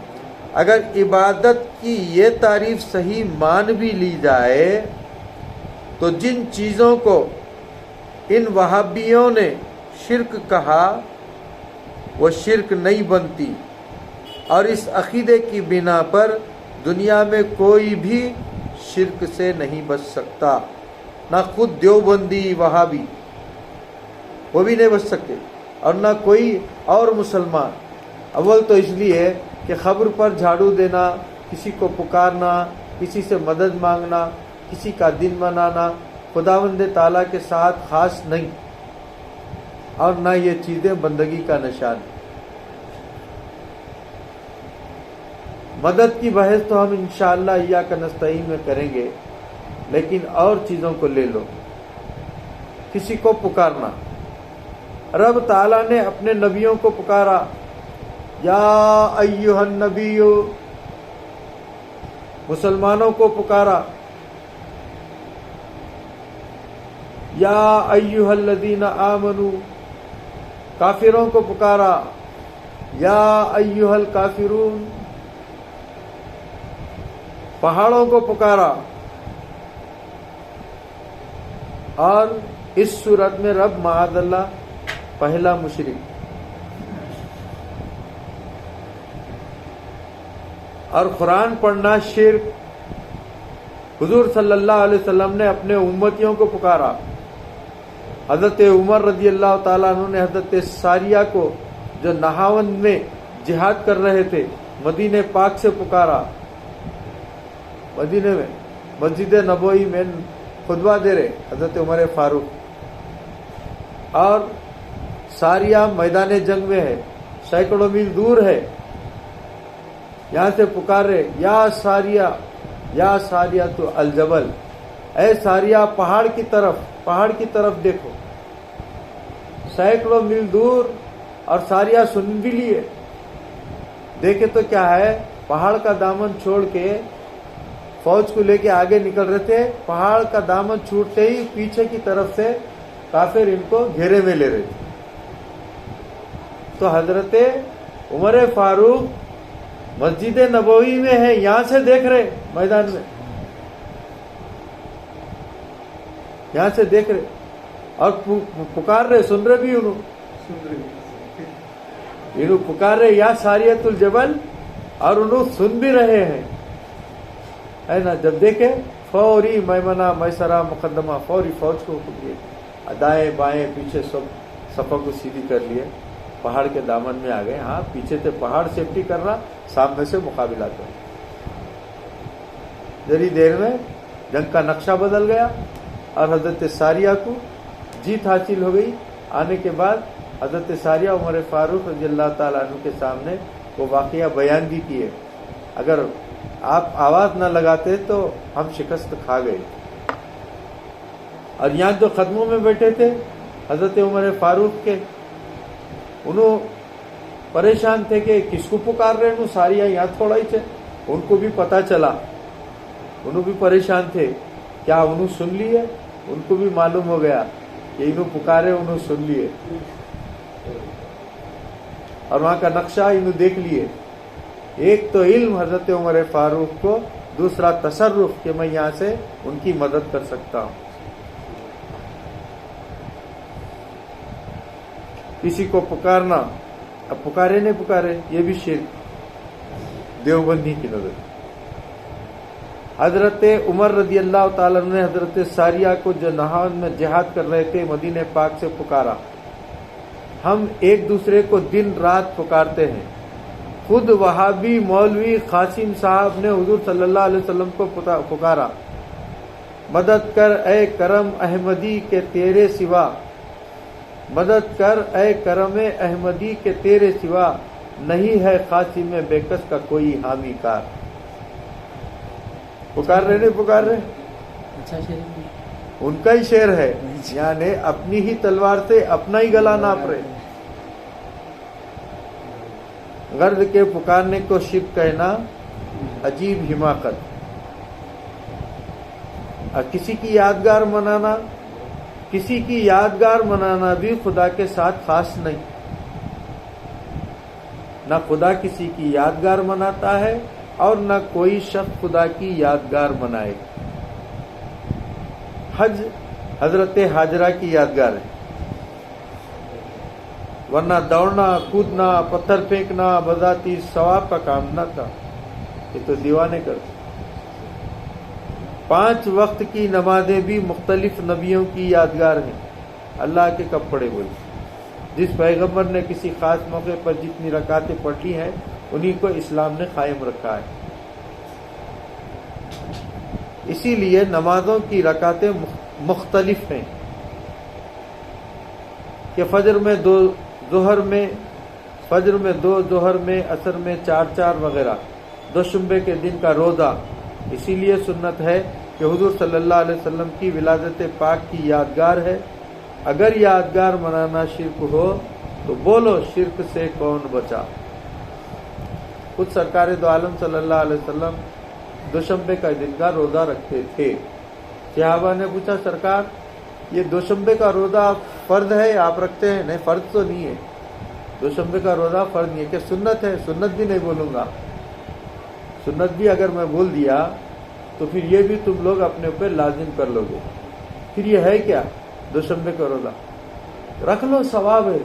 اگر عبادت کی یہ تعریف صحیح مان بھی لی جائے تو جن چیزوں کو ان وہابیوں نے شرک کہا وہ شرک نہیں بنتی، اور اس عقیدے کی بنا پر دنیا میں کوئی بھی شرک سے نہیں بچ سکتا، نہ خود دیوبندی وہابی، وہ بھی نہیں بچ سکتے، اور نہ کوئی اور مسلمان۔ اول تو اس لیے کہ قبر پر جھاڑو دینا، کسی کو پکارنا، کسی سے مدد مانگنا، کسی کا دن منانا خداوند تعالیٰ کے ساتھ خاص نہیں، اور نہ یہ چیزیں بندگی کا نشان ہے۔ مدد کی بحث تو ہم انشاءاللہ ایاک نستعین میں کریں گے، لیکن اور چیزوں کو لے لو۔ کسی کو پکارنا، رب تعالیٰ نے اپنے نبیوں کو پکارا، یا ایھا النبی، مسلمانوں کو پکارا، یا ایھا الذین آمنوا، کافروں کو پکارا، یا ایھا الکافرون، پہاڑوں کو پکارا، اور اس صورت میں رب معاذ اللہ پہلا مشرک۔ اور قرآن پڑھنا شرک۔ حضور صلی اللہ علیہ وسلم نے اپنے امتیوں کو پکارا۔ حضرت عمر رضی اللہ تعالیٰ عنہ نے حضرت ساریہ کو، جو نہاوند میں جہاد کر رہے تھے، مدینہ پاک سے پکارا۔ مدینہ میں مسجد نبوی میں خطبہ دے رہے حضرت عمر فاروق، اور ساریہ میدان جنگ میں ہے، سینکڑوں میل دور ہے، یہاں سے پکار رہے یا ساریہ تو الجبل، اے ساریہ پہاڑ کی طرف دیکھو، سینکڑوں میل دور، اور ساریہ سن بھی لیے، دیکھے تو کیا ہے، پہاڑ کا دامن چھوڑ کے فوج کو لے کے آگے نکل رہے تھے، پہاڑ کا دامن چھوٹتے ہی پیچھے کی طرف سے کافر ان کو گھیرے میں لے رہے تھے۔ تو حضرت عمر فاروق مسجد نبوی میں ہے، یہاں سے دیکھ رہے میدان میں، یہاں سے دیکھ رہے اور پکار رہے، سن رہے بھی انہوں پکار رہے یا ساریت الجبل، اور انہوں سن بھی رہے ہیں، ہے نا۔ جب دیکھے فوری میمنہ میسرہ مقدمہ، فوری فوج کو حکم دیے، دائیں بائیں پیچھے سب صفوں کو سیدھی کر لیے، پہاڑ کے دامن میں آ گئے۔ ہاں پیچھے سے پہاڑ سیفٹی کر رہا، سامنے سے مقابلہ کر، ذری دیر میں جنگ کا نقشہ بدل گیا اور حضرت ساریہ کو جیت حاصل ہو گئی۔ آنے کے بعد حضرت ساریہ عمر فاروق رضی اللہ تعالیٰ عنہ کے سامنے وہ واقعہ بیان بھی کیے، اگر آپ آواز نہ لگاتے تو ہم شکست کھا گئے۔ اور یہاں جو قدموں میں بیٹھے تھے حضرت عمر فاروق کے، انہوں پریشان تھے کہ کس کو پکار رہے ہیں، ساریہ یہاں تھوڑا ہی تھے، ان کو بھی پتا چلا، انہوں بھی پریشان تھے، کیا انہوں سن لیے؟ ان کو بھی معلوم ہو گیا کہ انہوں پکارے، انہوں سن لیے، اور وہاں کا نقشہ انہوں دیکھ لیے۔ ایک تو علم حضرت عمر فاروق کو، دوسرا تصرف کہ میں یہاں سے ان کی مدد کر سکتا ہوں۔ کسی کو پکارنا، اب پکارے نہیں پکارے یہ بھی شرک دیوبندی کی نظر۔ حضرت عمر رضی اللہ تعالیٰ نے حضرت ساریہ کو جو نہاون میں جہاد کر رہے تھے مدینہ پاک سے پکارا۔ ہم ایک دوسرے کو دن رات پکارتے ہیں، خود وہابی مولوی قاسم صاحب نے حضور صلی اللہ علیہ وسلم کو پکارا، مدد کر اے کرم احمدی کے تیرے سوا، مدد کر اے کرم احمدی کے تیرے سوا، نہیں ہے قاسم بیکس کا کوئی حامی کار۔ پکار رہے نہیں پکار رہے، ان کا ہی شعر ہے، یعنی اپنی ہی تلوار سے اپنا ہی گلا ناپ رہے۔ غرض کے پکارنے کو شرک کہنا عجیب حماقت، اور کسی کی یادگار منانا بھی خدا کے ساتھ خاص نہیں، نہ خدا کسی کی یادگار مناتا ہے اور نہ کوئی شخص خدا کی یادگار منائے۔ حج حضرت ہاجرہ کی یادگار ہے، ورنہ دوڑنا کودنا پتھر پھینکنا بذاتی ثواب کا کام نہ تھا، یہ تو دیوانے کرتے۔ 5 وقت کی نمازیں بھی مختلف نبیوں کی یادگار ہیں، اللہ کے کب پڑھے ہوئے، جس پیغمبر نے کسی خاص موقع پر جتنی رکعتیں پڑھ لی ہیں انہی کو اسلام نے قائم رکھا ہے۔ اسی لیے نمازوں کی رکعتیں مختلف ہیں کہ فجر میں 2 ظہر میں عصر میں 4 وغیرہ، دوشنبے کے دن کا روزہ۔ اسی لیے سنت ہے کہ حضور صلی اللہ علیہ وسلم کی ولادت پاک کی یادگار ہے۔ اگر یادگار منانا شرک ہو تو بولو شرک سے کون بچا۔ خود سرکار دو عالم صلی اللہ علیہ وسلم دوشنبے کا دن کا روزہ رکھتے تھے۔ صحابہ نے پوچھا سرکار یہ دوشنبے کا روزہ فرض ہے آپ رکھتے ہیں؟ نہیں فرض تو نہیں ہے، دوشنبے کا روزہ فرض نہیں ہے، کہ سنت ہے؟ سنت بھی نہیں بولوں گا، سنت بھی اگر میں بول دیا تو پھر یہ بھی تم لوگ اپنے اوپر لازم کر لو گے، پھر یہ ہے کیا؟ دوشنبے کا روزہ رکھ لو، ثواب ہے،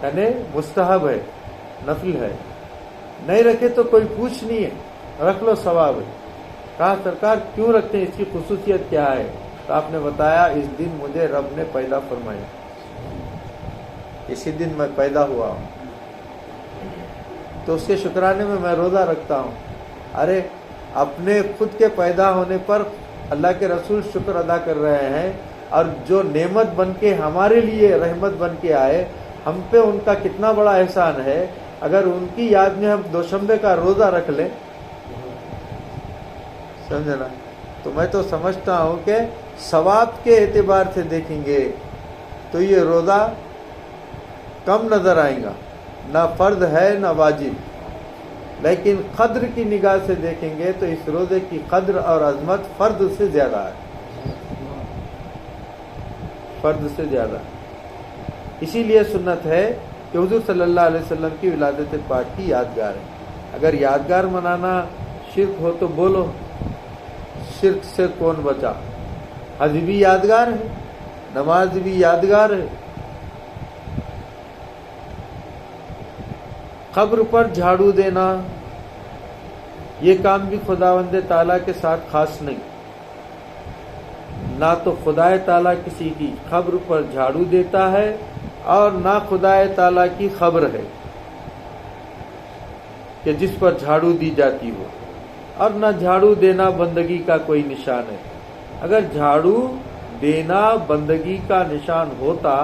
یعنی مستحب ہے، نفل ہے، نہیں رکھے تو کوئی پوچھ نہیں ہے، رکھ لو ثواب ہے۔ کہا سرکار کیوں رکھتے ہیں، اس کی خصوصیت کیا ہے؟ تو آپ نے بتایا اس دن مجھے رب نے پیدا فرمایا، اسی دن میں پیدا ہوا ہوں، تو اس کے شکرانے میں روزہ رکھتا ہوں۔ ارے اپنے خود کے پیدا ہونے پر اللہ کے رسول شکر ادا کر رہے ہیں، اور جو نعمت بن کے ہمارے لیے رحمت بن کے آئے، ہم پہ ان کا کتنا بڑا احسان ہے۔ اگر ان کی یاد میں ہم دوشنبے کا روزہ رکھ لیں، سمجھے نا، تو میں تو سمجھتا ہوں کہ ثواب کے اعتبار سے دیکھیں گے تو یہ روزہ کم نظر آئے گا، نہ فرض ہے نہ واجب، لیکن قدر کی نگاہ سے دیکھیں گے تو اس روزے کی قدر اور عظمت فرض سے زیادہ ہے، فرض سے زیادہ۔ اسی لیے سنت ہے کہ حضور صلی اللہ علیہ وسلم کی ولادت پاک کی یادگار ہے۔ اگر یادگار منانا شرک ہو تو بولو شرک سے کون بچا؟ حج بھی یادگار ہے، نماز بھی یادگار ہے۔ قبر پر جھاڑو دینا یہ کام بھی خداوند تعالیٰ کے ساتھ خاص نہیں، نہ تو خدا تعالیٰ کسی کی قبر پر جھاڑو دیتا ہے اور نہ خدا تعالیٰ کی خبر ہے کہ جس پر جھاڑو دی جاتی ہو، اور نہ جھاڑو دینا بندگی کا کوئی نشان ہے۔ اگر جھاڑو دینا بندگی کا نشان ہوتا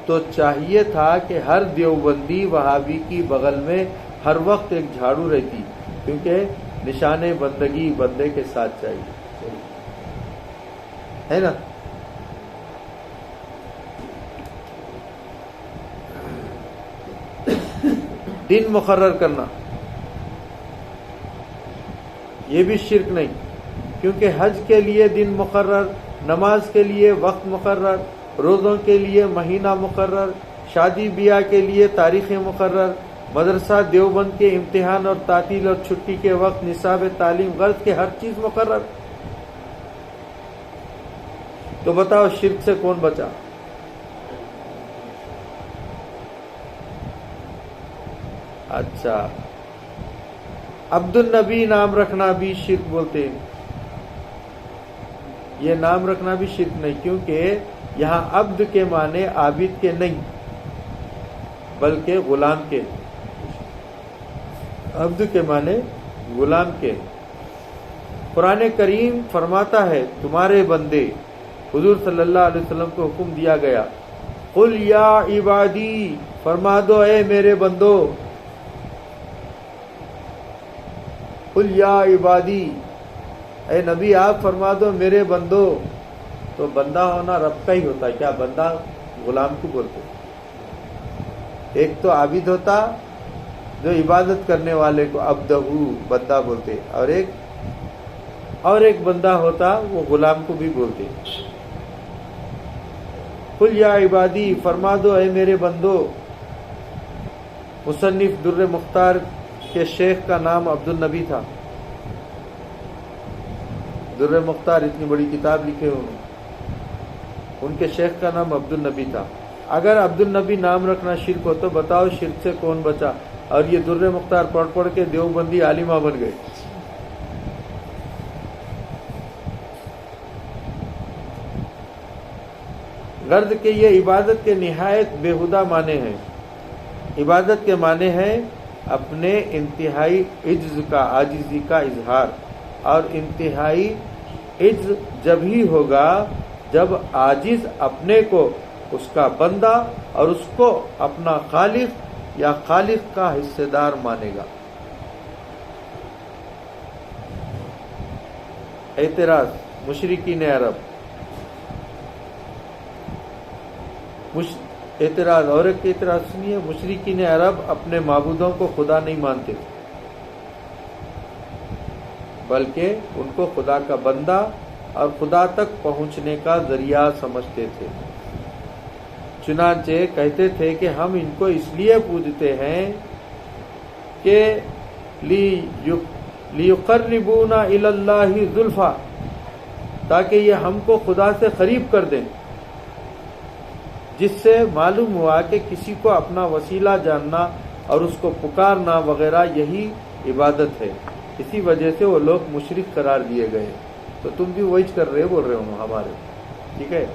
تو چاہیے تھا کہ ہر دیوبندی وہابی کی بغل میں ہر وقت ایک جھاڑو رہتی، کیونکہ نشان بندگی بندے کے ساتھ چاہیے، ہے نا۔ دن مقرر کرنا یہ بھی شرک نہیں، کیونکہ حج کے لیے دن مقرر، نماز کے لیے وقت مقرر، روزوں کے لیے مہینہ مقرر، شادی بیاہ کے لیے تاریخیں مقرر، مدرسہ دیوبند کے امتحان اور تعطیل اور چھٹی کے وقت، نصاب تعلیم، غرض کے ہر چیز مقرر۔ تو بتاؤ شرک سے کون بچا؟ اچھا، عبد النبی نام رکھنا بھی شرک بولتے ہیں۔ یہ نام رکھنا بھی شرک نہیں، کیونکہ یہاں عبد کے معنی عابد کے نہیں بلکہ غلام کے، عبد کے معنی غلام کے۔ قرآن کریم فرماتا ہے تمہارے بندے، حضور صلی اللہ علیہ وسلم کو حکم دیا گیا، قل یا عبادی، فرما دو اے میرے بندو، قل یا عبادی، اے نبی آپ فرما دو میرے بندو۔ تو بندہ ہونا رب کا ہی ہوتا ہے، کیا بندہ غلام کو بولتے؟ ایک تو عابد ہوتا جو عبادت کرنے والے کو عبدہ بندہ بولتے، اور ایک بندہ ہوتا وہ غلام کو بھی بولتے۔ قل یا عبادی، فرما دو اے میرے بندو۔ مصنف در مختار کے شیخ کا نام عبد النبی تھا۔ در مختار اتنی بڑی کتاب لکھے انہوں، ان کے شیخ کا نام عبد النبی تھا۔ اگر عبد النبی نام رکھنا شرک ہو تو بتاؤ شرک سے کون بچا؟ اور یہ در مختار پڑھ پڑھ کے دیوبندی عالمہ بن گئے۔ غرض کہ یہ عبادت کے نہایت بےہودہ معنی ہیں۔ عبادت کے معنی ہیں اپنے انتہائی عجز کا، عاجزی کا اظہار، اور انتہائی عجز جب ہی ہوگا جب عاجز اپنے کو اس کا بندہ اور اس کو اپنا خالق یا خالق کا حصے دار مانے گا۔ اعتراض مشرکین عرب، اعتراض اور ایک اعتراض سنیے، مشرکین عرب اپنے معبودوں کو خدا نہیں مانتے بلکہ ان کو خدا کا بندہ اور خدا تک پہنچنے کا ذریعہ سمجھتے تھے۔ چنانچہ کہتے تھے کہ ہم ان کو اس لیے پوجتے ہیں کہ لیقربونا الی اللہ زلفیٰ، تاکہ یہ ہم کو خدا سے قریب کر دیں، جس سے معلوم ہوا کہ کسی کو اپنا وسیلہ جاننا اور اس کو پکارنا وغیرہ یہی عبادت ہے۔ اسی وجہ سے وہ لوگ مشرک قرار دیے گئے۔ تو تم بھی وہی کر رہے بول رہے ہو ہمارے، ٹھیک ہے۔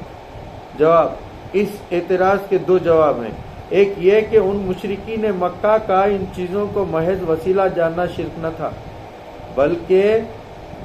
جواب، اس اعتراض کے دو جواب ہیں۔ ایک یہ کہ ان مشرکین مکہ کا ان چیزوں کو محض وسیلہ جاننا شرک نہ تھا، بلکہ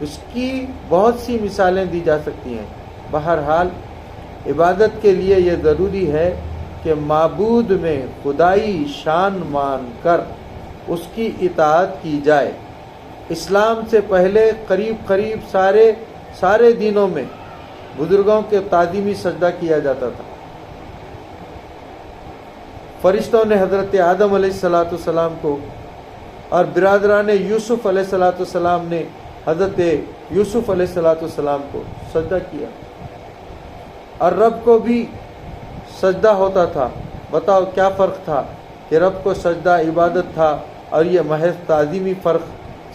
اس کی بہت سی مثالیں دی جا سکتی ہیں۔ بہرحال عبادت کے لیے یہ ضروری ہے کہ معبود میں خدائی شان مان کر اس کی اطاعت کی جائے۔ اسلام سے پہلے قریب سارے دینوں میں بزرگوں کے تعظیمی سجدہ کیا جاتا تھا۔ فرشتوں نے حضرت آدم علیہ السلام کو اور برادران یوسف علیہ السلام نے حضرت یوسف علیہ السلام کو سجدہ کیا، اور رب کو بھی سجدہ ہوتا تھا۔ بتاؤ کیا فرق تھا کہ رب کو سجدہ عبادت تھا اور یہ محض تعظیمی فرق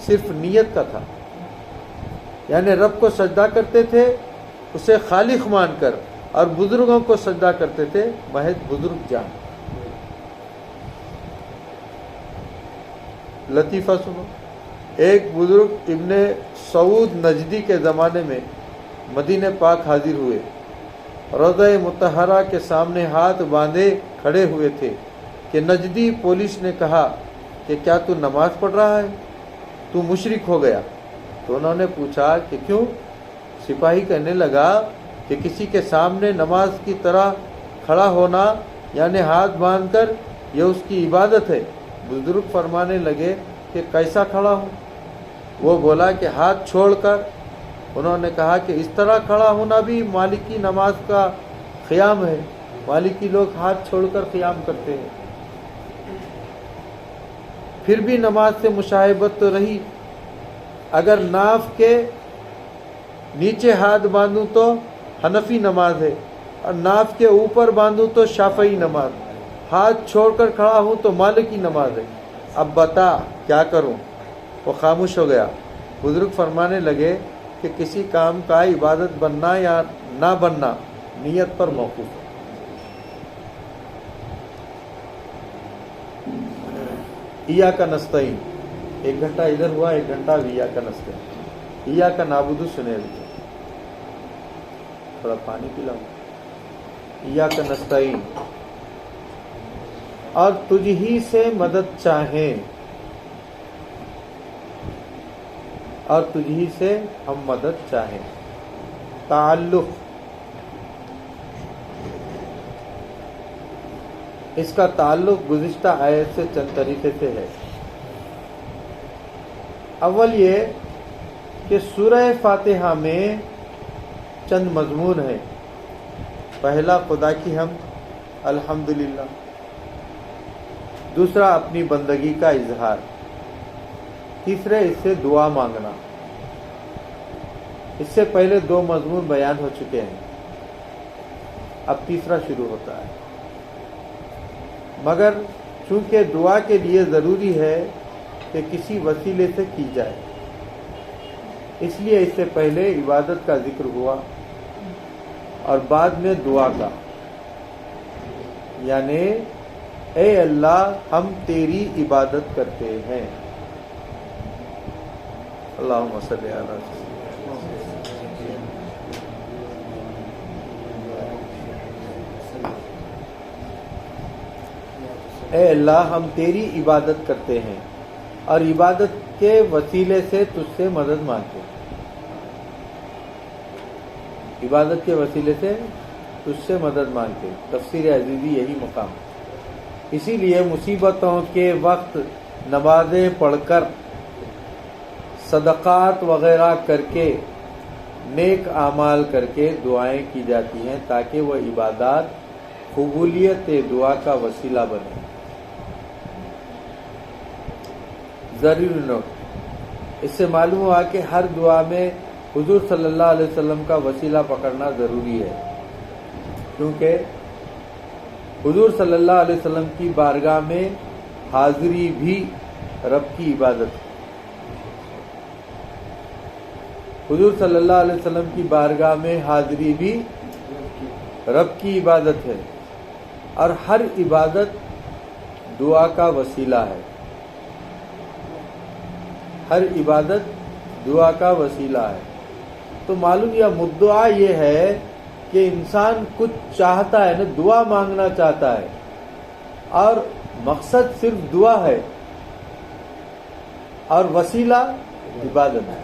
صرف نیت کا تھا۔ یعنی رب کو سجدہ کرتے تھے اسے خالق مان کر، اور بزرگوں کو سجدہ کرتے تھے محض بزرگ جان۔ لطیفہ سنو، ایک بزرگ ابن سعود نجدی کے زمانے میں مدینہ پاک حاضر ہوئے، روضہ مطہرہ کے سامنے ہاتھ باندھے کھڑے ہوئے تھے کہ نجدی پولیس نے کہا کہ کیا تو نماز پڑھ رہا ہے؟ تو مشرک ہو گیا۔ تو انہوں نے پوچھا کہ کیوں؟ سپاہی کہنے لگا کہ کسی کے سامنے نماز کی طرح کھڑا ہونا یعنی ہاتھ باندھ کر یہ اس کی عبادت ہے۔ بزرگ فرمانے لگے کہ کیسا کھڑا ہوں؟ وہ بولا کہ ہاتھ چھوڑ کر۔ انہوں نے کہا کہ اس طرح کھڑا ہونا بھی مالکی نماز کا قیام ہے۔ مالکی لوگ ہاتھ چھوڑ کر قیام کرتے ہیں۔ پھر بھی نماز سے مشابہت تو رہی۔ اگر ناف کے نیچے ہاتھ باندھوں تو حنفی نماز ہے، اور ناف کے اوپر باندھوں تو شافعی نماز۔ ہاتھ چھوڑ کر کھڑا ہوں تو مالکی نماز ہے۔ اب بتا کیا کروں؟ وہ خاموش ہو گیا۔ بزرگ فرمانے لگے کہ کسی کام کا عبادت بننا یا نہ بننا نیت پر موقوف ہے۔ ایاک نستعین، 1 گھنٹہ ادھر ہوا، 1 گھنٹہ ایاک نستعین۔ ایاک نعبد سنے لیجیے، تھوڑا پانی پلاؤں۔ ایاک نستعین، اور تجھ ہی سے مدد چاہیں، اور تجھ ہی سے ہم مدد چاہیں۔ تعلق، اس کا تعلق گزشتہ آیت سے چند طریقے سے ہے۔ اول یہ کہ سورہ فاتحہ میں چند مضمون ہیں۔ پہلا خدا کی حمد، الحمدللہ۔ دوسرا اپنی بندگی کا اظہار۔ تیسرے اس سے دعا مانگنا۔ اس سے پہلے 2 مضمون بیان ہو چکے ہیں، اب تیسرا شروع ہوتا ہے۔ مگر چونکہ دعا کے لیے ضروری ہے کہ کسی وسیلے سے کی جائے، اس لیے اس سے پہلے عبادت کا ذکر ہوا اور بعد میں دعا کا، یعنی اے اللہ ہم تیری عبادت کرتے ہیں۔ اللہم صلی علی اے اللہ ہم تیری عبادت کرتے ہیں اور عبادت کے وسیلے سے تجھ سے مدد مانگتے ہیں۔ عبادت کے وسیلے سے تجھ سے مدد مانگتے ہیں۔ تفسیر عزیزی یہی مقام ہے۔ اسی لیے مصیبتوں کے وقت نمازیں پڑھ کر، صدقات وغیرہ کر کے، نیک اعمال کر کے دعائیں کی جاتی ہیں تاکہ وہ عبادات قبولیت دعا کا وسیلہ بنے۔ ضروری نوٹ، اس سے معلوم ہوا کہ ہر دعا میں حضور صلی اللہ علیہ وسلم کا وسیلہ پکڑنا ضروری ہے، کیونکہ حضور صلی اللہ علیہ وسلم کی بارگاہ میں حاضری بھی رب کی عبادت ہے۔ حضور صلی اللہ علیہ وسلم کی بارگاہ میں حاضری بھی رب کی عبادت ہے، اور ہر عبادت دعا کا وسیلہ ہے۔ ہر عبادت دعا کا وسیلہ ہے۔ تو معلوم یا مدعا یہ ہے کہ انسان کچھ چاہتا ہے نا، دعا مانگنا چاہتا ہے، اور مقصد صرف دعا ہے اور وسیلہ عبادت ہے۔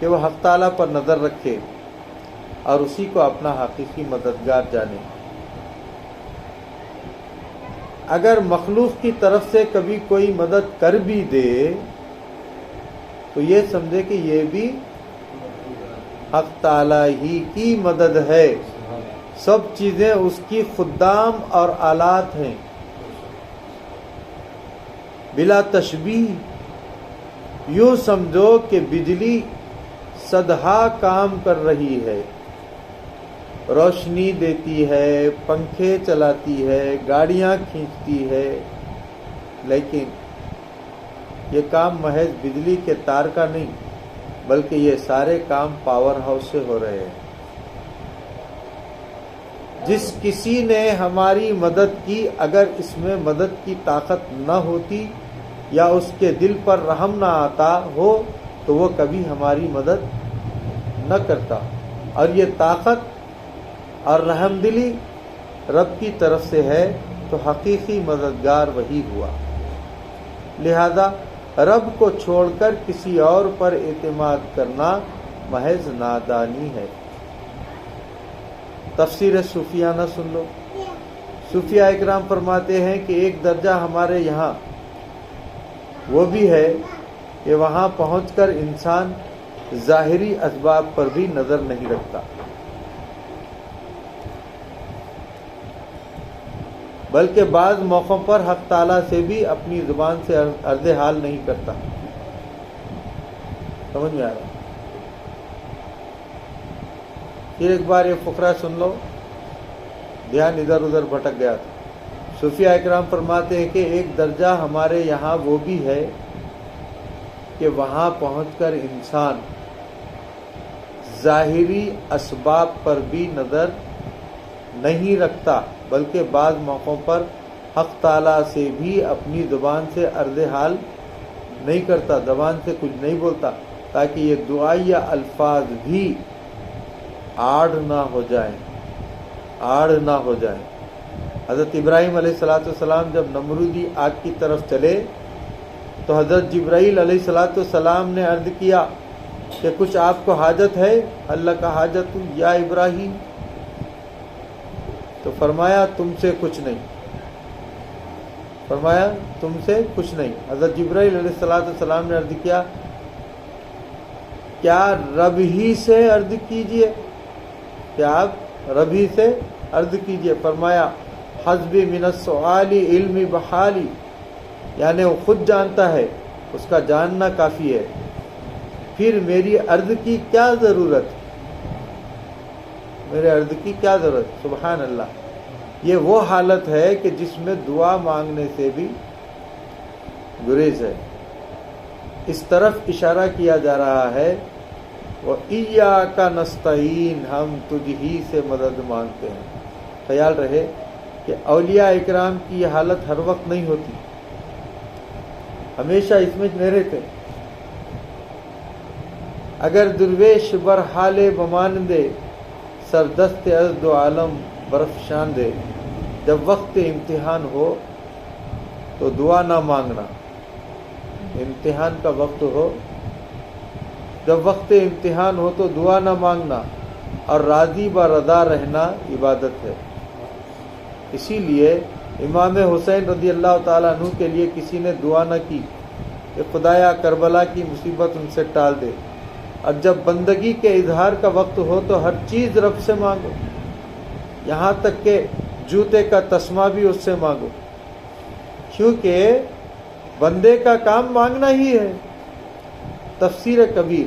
کہ وہ حق تعالیٰ پر نظر رکھے اور اسی کو اپنا حقیقی مددگار جانے۔ اگر مخلوق کی طرف سے کبھی کوئی مدد کر بھی دے تو یہ سمجھے کہ یہ بھی حق تعالیٰ ہی کی مدد ہے، سب چیزیں اس کی خدام اور آلات ہیں، بلا تشبیہ۔ یوں سمجھو کہ بجلی صدہا کام کر رہی ہے، روشنی دیتی ہے، پنکھے چلاتی ہے، گاڑیاں کھینچتی ہے، لیکن یہ کام محض بجلی کے تار کا نہیں بلکہ یہ سارے کام پاور ہاؤس سے ہو رہے ہیں۔ جس کسی نے ہماری مدد کی، اگر اس میں مدد کی طاقت نہ ہوتی یا اس کے دل پر رحم نہ آتا ہو تو وہ کبھی ہماری مدد نہ کرتا، اور یہ طاقت اور رحم دلی رب کی طرف سے ہے تو حقیقی مددگار وہی ہوا۔ لہذا رب کو چھوڑ کر کسی اور پر اعتماد کرنا محض نادانی ہے۔ تفسیر صوفیانہ سن لو۔ صوفیہ اکرام فرماتے ہیں کہ ایک درجہ ہمارے یہاں وہ بھی ہے کہ وہاں پہنچ کر انسان ظاہری اسباب پر بھی نظر نہیں رکھتا، بلکہ بعض موقعوں پر حق تعالیٰ سے بھی اپنی زبان سے عرض حال نہیں کرتا۔ سمجھ میں آ رہا؟ پھر ایک بار یہ فقرہ سن لو، دھیان ادھر ادھر بھٹک گیا تھا۔ صوفیہ اکرام فرماتے ہیں کہ ایک درجہ ہمارے یہاں وہ بھی ہے کہ وہاں پہنچ کر انسان ظاہری اسباب پر بھی نظر نہیں رکھتا، بلکہ بعض موقعوں پر حق تعالیٰ سے بھی اپنی زبان سے عرض حال نہیں کرتا، زبان سے کچھ نہیں بولتا، تاکہ یہ دعائیہ الفاظ بھی آڑ نہ ہو جائیں۔ حضرت ابراہیم علیہ السلام جب نمرودی آگ کی طرف چلے تو حضرت جبرائیل علیہ السلام نے عرض کیا کہ کچھ آپ کو حاجت ہے؟ اللہ کا حاجت یا ابراہیم؟ تو فرمایا تم سے کچھ نہیں، حضرت جبرائیل علیہ السلام نے عرض کیا کیا رب ہی سے عرض کیجئے، فرمایا حسب من السؤال علم بحالی، یعنی وہ خود جانتا ہے، اس کا جاننا کافی ہے، پھر میری عرض کی کیا ضرورت؟ سبحان اللہ۔ یہ وہ حالت ہے کہ جس میں دعا مانگنے سے بھی گریز ہے۔ اس طرف اشارہ کیا جا رہا ہے وَإِيَّاكَ نَسْتَعِينُ، ہم تجھ ہی سے مدد مانگتے ہیں۔ خیال رہے کہ اولیاء اکرام کی یہ حالت ہر وقت نہیں ہوتی، ہمیشہ اس میں نہیں رہتے۔ اگر درویش برحال بمانندے، سردست از دو عالم برفشان دے، جب وقت امتحان ہو تو دعا نہ مانگنا، امتحان کا وقت ہو، جب وقت امتحان ہو تو دعا نہ مانگنا، اور راضی برضا رہنا عبادت ہے۔ اسی لیے امام حسین رضی اللہ تعالیٰ عنہ کے لیے کسی نے دعا نہ کی کہ خدایا کربلا کی مصیبت ان سے ٹال دے، اور جب بندگی کے اظہار کا وقت ہو تو ہر چیز رب سے مانگو، یہاں تک کہ جوتے کا تسمہ بھی اس سے مانگو، کیونکہ بندے کا کام مانگنا ہی ہے۔ تفسیر کبیر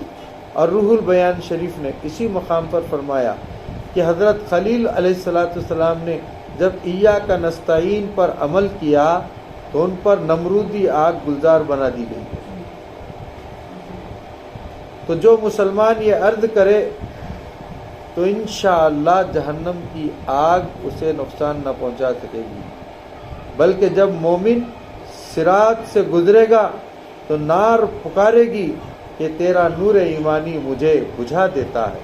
اور روح البیان شریف نے اسی مقام پر فرمایا کہ حضرت خلیل علیہ السلام نے جب ایاک نستعین پر عمل کیا تو ان پر نمرودی آگ گلزار بنا دی گئی۔ تو جو مسلمان یہ عرض کرے تو انشاءاللہ جہنم کی آگ اسے نقصان نہ پہنچا سکے گی، بلکہ جب مومن صراط سے گزرے گا تو نار پکارے گی کہ تیرا نور ایمانی مجھے بجھا دیتا ہے۔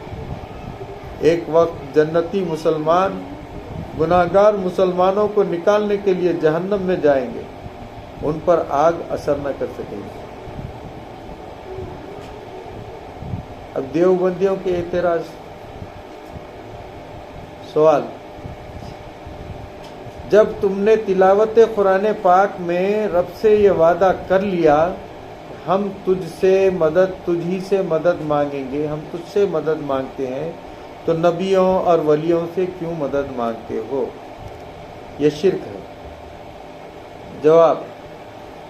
ایک وقت جنتی مسلمان گناہگار مسلمانوں کو نکالنے کے لیے جہنم میں جائیں گے، ان پر آگ اثر نہ کر سکے گی۔ اب دیوبندیوں کے اعتراض. سوال: جب تم نے تلاوت قرآن پاک میں رب سے یہ وعدہ کر لیا ہم تجھ ہی سے مدد مانگیں گے، ہم تجھ سے مدد مانگتے ہیں، تو نبیوں اور ولیوں سے کیوں مدد مانگتے ہو؟ یہ شرک ہے. جواب: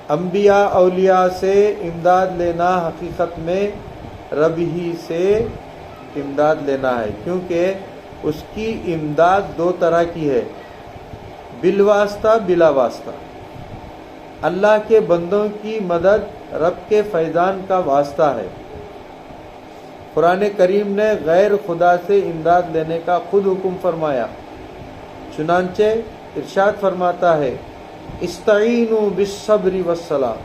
انبیاء اولیاء سے امداد لینا حقیقت میں رب ہی سے امداد لینا ہے، کیونکہ اس کی امداد دو طرح کی ہے، بالواسطہ بلا واسطہ. اللہ کے بندوں کی مدد رب کے فیضان کا واسطہ ہے. قرآن کریم نے غیر خدا سے امداد لینے کا خود حکم فرمایا، چنانچہ ارشاد فرماتا ہے استعینوا بالصبر والصلاۃ.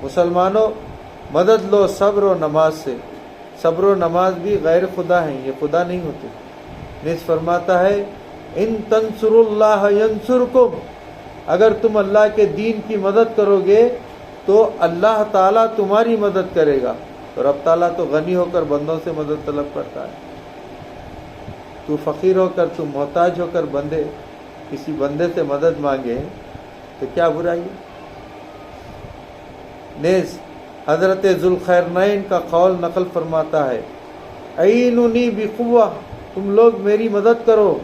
مسلمانوں مدد لو صبر و نماز سے. صبر و نماز بھی غیر خدا ہیں، یہ خدا نہیں ہوتے. نیز فرماتا ہے ان تنصروا اللہ ینصرکم، اگر تم اللہ کے دین کی مدد کرو گے تو اللہ تعالیٰ تمہاری مدد کرے گا. تو رب تعالیٰ تو غنی ہو کر بندوں سے مدد طلب کرتا ہے. تو فقیر ہو کر، تو محتاج ہو کر کسی بندے سے مدد مانگے تو کیا برائی ہے؟ نیز حضرت ذوالخیرنین کا قول نقل فرماتا ہے اعینونی بقوہ، تم لوگ میری مدد کرو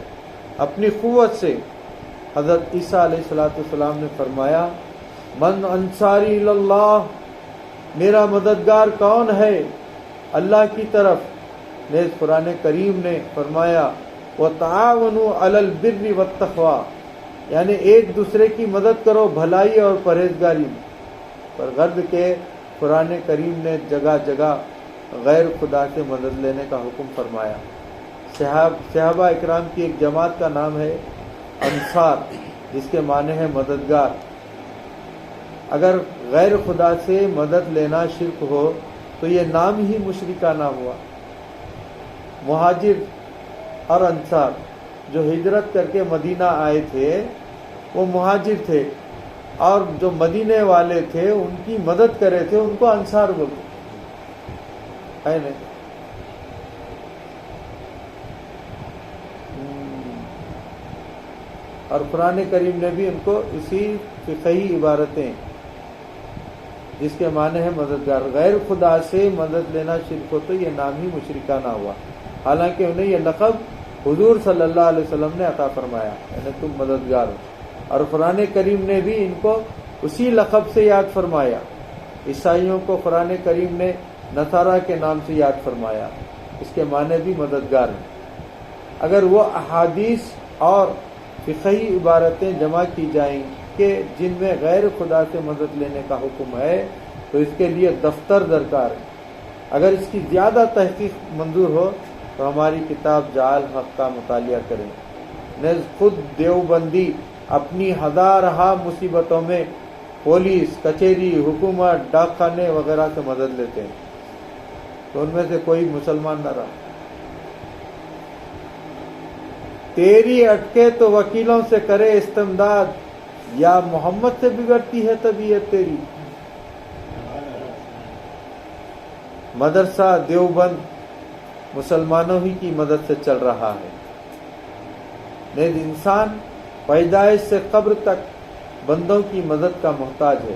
اپنی قوت سے. حضرت عیسیٰ علیہ السلام نے فرمایا من انصاری اللہ، میرا مددگار کون ہے؟ اللہ کی طرف. نیز قرآن کریم نے فرمایا وَتَعَاوَنُوا عَلَى الْبِرِّ وَالتَّقْوَىٰ، یعنی ایک دوسرے کی مدد کرو بھلائی اور پرہیزگاری میں. پر غرض کے قرآن کریم نے جگہ جگہ غیر خدا سے مدد لینے کا حکم فرمایا. صحابہ اکرام کی ایک جماعت کا نام ہے انصار، جس کے معنی ہے مددگار. اگر غیر خدا سے مدد لینا شرک ہو تو یہ نام ہی مشرکانہ ہوا. مہاجر اور انصار جو ہجرت کر کے مدینہ آئے تھے وہ مہاجر تھے، اور جو مدینے والے تھے ان کی مدد کرے تھے ان کو انصار بولتے ہے نا. اور قرآن کریم نے بھی ان کو اسی فقہی عبارتیں جس کے معنی ہے مددگار. غیر خدا سے مدد لینا شرک ہو تو یہ نام ہی مشرکانہ ہوا، حالانکہ انہیں یہ لقب حضور صلی اللہ علیہ وسلم نے عطا فرمایا، یعنی تم مددگار ہو. اور قرآن کریم نے بھی ان کو اسی لقب سے یاد فرمایا. عیسائیوں کو قرآن کریم نے نصارہ کے نام سے یاد فرمایا، اس کے معنی بھی مددگار ہیں. اگر وہ احادیث اور فقہی عبارتیں جمع کی جائیں کہ جن میں غیر خدا سے مدد لینے کا حکم ہے تو اس کے لیے دفتر درکار ہے. اگر اس کی زیادہ تحقیق منظور ہو تو ہماری کتاب جعل حق کا مطالعہ کریں. نیز خود دیوبندی اپنی ہزارہا مصیبتوں میں پولیس کچہری، حکومت، ڈاک خانے وغیرہ سے مدد لیتے ہیں، تو ان میں سے کوئی مسلمان نہ رہا. تیری اٹکے تو وکیلوں سے کرے استمداد، یا محمد سے بگڑتی ہے طبیعت تیری. مدرسہ دیوبند مسلمانوں ہی کی مدد سے چل رہا ہے. نیز انسان پیدائش سے قبر تک بندوں کی مدد کا محتاج ہے.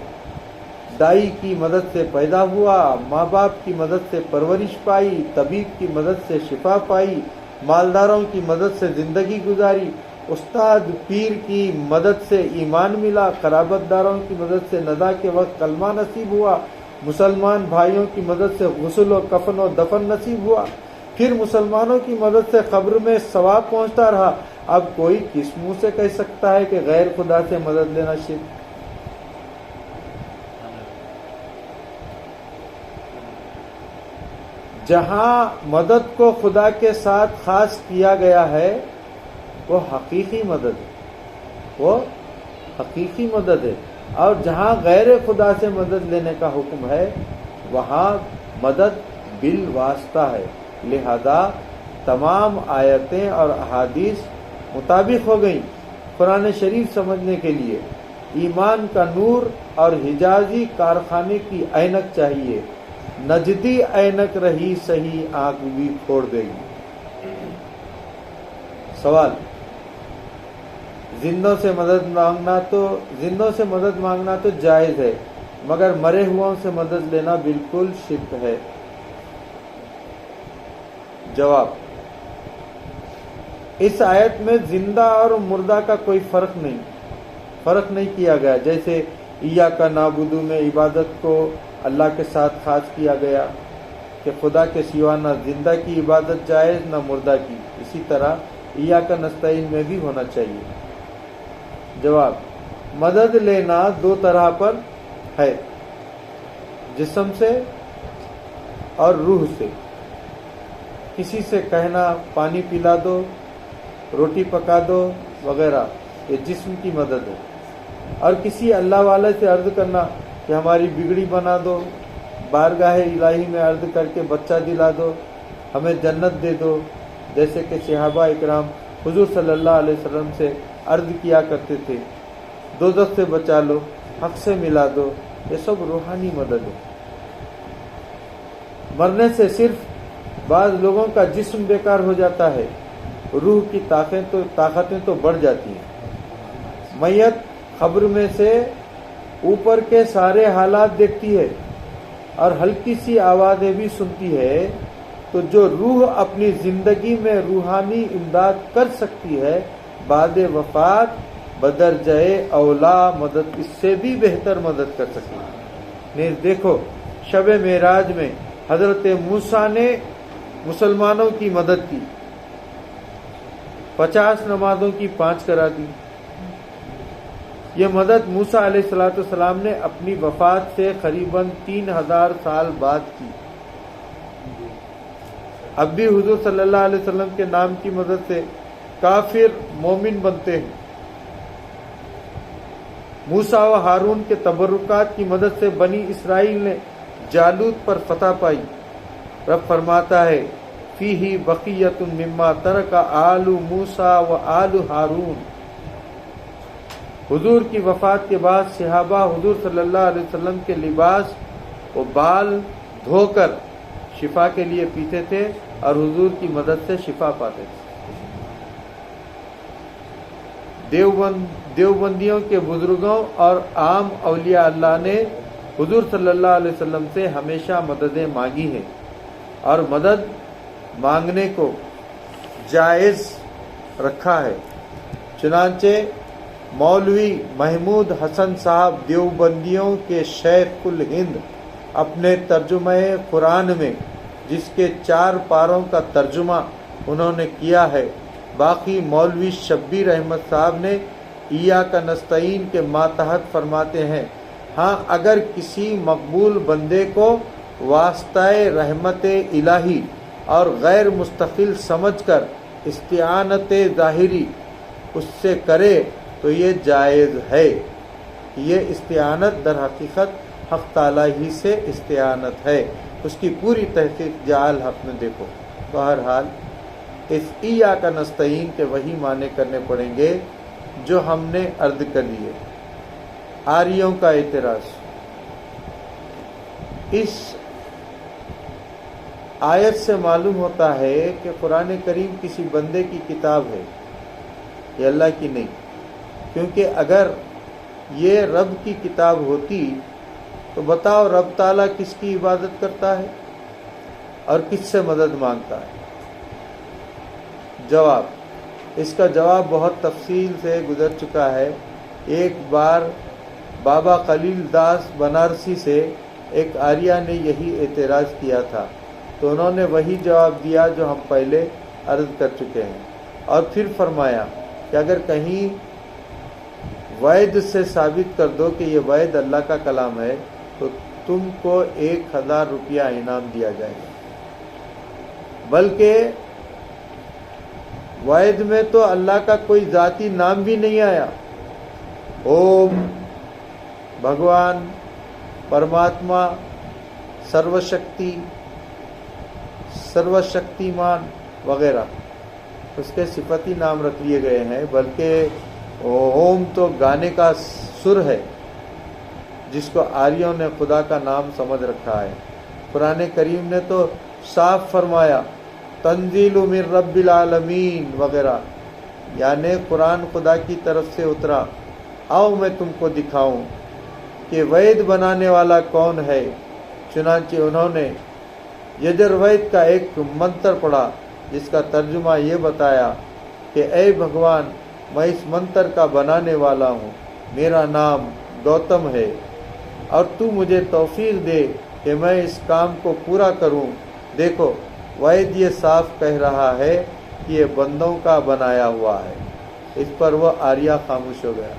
دائی کی مدد سے پیدا ہوا، ماں باپ کی مدد سے پرورش پائی، طبیب کی مدد سے شفا پائی، مالداروں کی مدد سے زندگی گزاری، استاد پیر کی مدد سے ایمان ملا، قرابت داروں کی مدد سے ندا کے وقت کلمہ نصیب ہوا، مسلمان بھائیوں کی مدد سے غسل و کفن و دفن نصیب ہوا، پھر مسلمانوں کی مدد سے قبر میں ثواب پہنچتا رہا. اب کوئی کس منہ سے کہہ سکتا ہے کہ غیر خدا سے مدد لینا شرک؟ جہاں مدد کو خدا کے ساتھ خاص کیا گیا ہے وہ حقیقی مدد ہے، وہ حقیقی مدد ہے. اور جہاں غیر خدا سے مدد لینے کا حکم ہے وہاں مدد بالواسطہ ہے. لہذا تمام آیتیں اور احادیث مطابق ہو گئیں. قرآن شریف سمجھنے کے لیے ایمان کا نور اور حجازی کارخانے کی عینک چاہیے. نجدی اینک رہی سہی آنکھ بھی پھوڑ گئی. سوال: زندوں سے مدد مانگنا تو جائز ہے، مگر مرے ہواؤں سے مدد لینا بالکل شرک ہے. جواب: اس آیت میں زندہ اور مردہ کا کوئی فرق نہیں کیا گیا. جیسے ایاک نعبد میں عبادت کو اللہ کے ساتھ خاص کیا گیا کہ خدا کے سوا نہ زندہ کی عبادت جائز نہ مردہ کی، اسی طرح ایاک نستعین میں بھی ہونا چاہیے. جواب: مدد لینا دو طرح پر ہے، جسم سے اور روح سے. کسی سے کہنا پانی پلا دو، روٹی پکا دو وغیرہ، یہ جسم کی مدد ہے. اور کسی اللہ والے سے عرض کرنا کہ ہماری بگڑی بنا دو، بارگاہ الہی میں عرض کر کے بچہ دلا دو، ہمیں جنت دے دو، جیسے کہ صحابہ اکرام حضور صلی اللہ علیہ وسلم سے عرض کیا کرتے تھے، دوزخ سے بچا لو، حق سے ملا دو. یہ سب روحانی مدد ہے. مرنے سے صرف بعض لوگوں کا جسم بیکار ہو جاتا ہے، روح کی طاقتیں تو بڑھ جاتی ہیں. میت قبر میں سے اوپر کے سارے حالات دیکھتی ہے اور ہلکی سی آوازیں بھی سنتی ہے، تو جو روح اپنی زندگی میں روحانی امداد کر سکتی ہے، بعد وفات بدرجہ اولا مدد اس سے بھی بہتر مدد کر سکتی ہے. نیز دیکھو، شب معراج میں حضرت موسیٰ نے مسلمانوں کی مدد کی، 50 نمازوں کی 5 کرا دی. یہ مدد موسیٰ علیہ السلام نے اپنی وفات سے قریباً 3000 سال بعد کی. اب بھی حضور صلی اللہ علیہ وسلم کے نام کی مدد سے کافر مومن بنتے ہیں. موسیٰ و ہارون کے تبرکات کی مدد سے بنی اسرائیل نے جالوت پر فتح پائی. رب فرماتا ہے فیہ بقیۃ مما ترک آل موسیٰ و آل ہارون. حضور کی وفات کے بعد صحابہ حضور صلی اللہ علیہ وسلم کے لباس و بال دھو کر شفا کے لیے پیتے تھے اور حضور کی مدد سے شفا پاتے تھے. دیوبندیوں کے بزرگوں اور عام اولیاء اللہ نے حضور صلی اللہ علیہ وسلم سے ہمیشہ مددیں مانگی ہیں اور مدد مانگنے کو جائز رکھا ہے. چنانچہ مولوی محمود حسن صاحب دیوبندیوں کے شیخ الہند اپنے ترجمہ قرآن میں، جس کے 4 پاروں کا ترجمہ انہوں نے کیا ہے، باقی مولوی شبیر احمد صاحب نے ایاک نستعین کے ماتحت فرماتے ہیں، ہاں اگر کسی مقبول بندے کو واسطہ رحمت الہی اور غیر مستقل سمجھ کر استعانت ظاہری اس سے کرے تو یہ جائز ہے. یہ استعانت در حقیقت حق تعالیٰ ہی سے استعانت ہے، اس کی پوری تحقیق جعل حق میں دیکھو. بہرحال اس ایاک نستعین کے وہی معنی کرنے پڑیں گے جو ہم نے عرض کر لیے. آریوں کا اعتراض. اس آیت سے معلوم ہوتا ہے کہ قرآن کریم کسی بندے کی کتاب ہے، یہ اللہ کی نہیں، کیونکہ اگر یہ رب کی کتاب ہوتی تو بتاؤ رب تعالیٰ کس کی عبادت کرتا ہے اور کس سے مدد مانگتا ہے؟ جواب. اس کا جواب بہت تفصیل سے گزر چکا ہے. ایک بار بابا خلیل داس بنارسی سے ایک آریہ نے یہی اعتراض کیا تھا، تو انہوں نے وہی جواب دیا جو ہم پہلے عرض کر چکے ہیں، اور پھر فرمایا کہ اگر کہیں وید سے ثابت کر دو کہ یہ وید اللہ کا کلام ہے تو تم کو 1000 روپیہ انعام دیا جائے گا. بلکہ وید میں تو اللہ کا کوئی ذاتی نام بھی نہیں آیا. اوم، بھگوان، پرماتما، سروشکتیمان وغیرہ اس کے صفتی نام رکھ لیے گئے ہیں. بلکہ اوم تو گانے کا سر ہے جس کو آریوں نے خدا کا نام سمجھ رکھا ہے. قرآن کریم نے تو صاف فرمایا تنزیل من رب العالمین وغیرہ، یعنی قرآن خدا کی طرف سے اترا، آؤ میں تم کو دکھاؤں کہ وید بنانے والا کون ہے۔ چنانچہ انہوں نے یجروید کا ایک منتر پڑھا جس کا ترجمہ یہ بتایا کہ اے بھگوان، میں اس منتر کا بنانے والا ہوں، میرا نام گوتم ہے، اور تو مجھے توفیق دے کہ میں اس کام کو پورا کروں۔ دیکھو وید یہ صاف کہہ رہا ہے کہ یہ بندوں کا بنایا ہوا ہے۔ اس پر وہ آریہ خاموش ہو گیا۔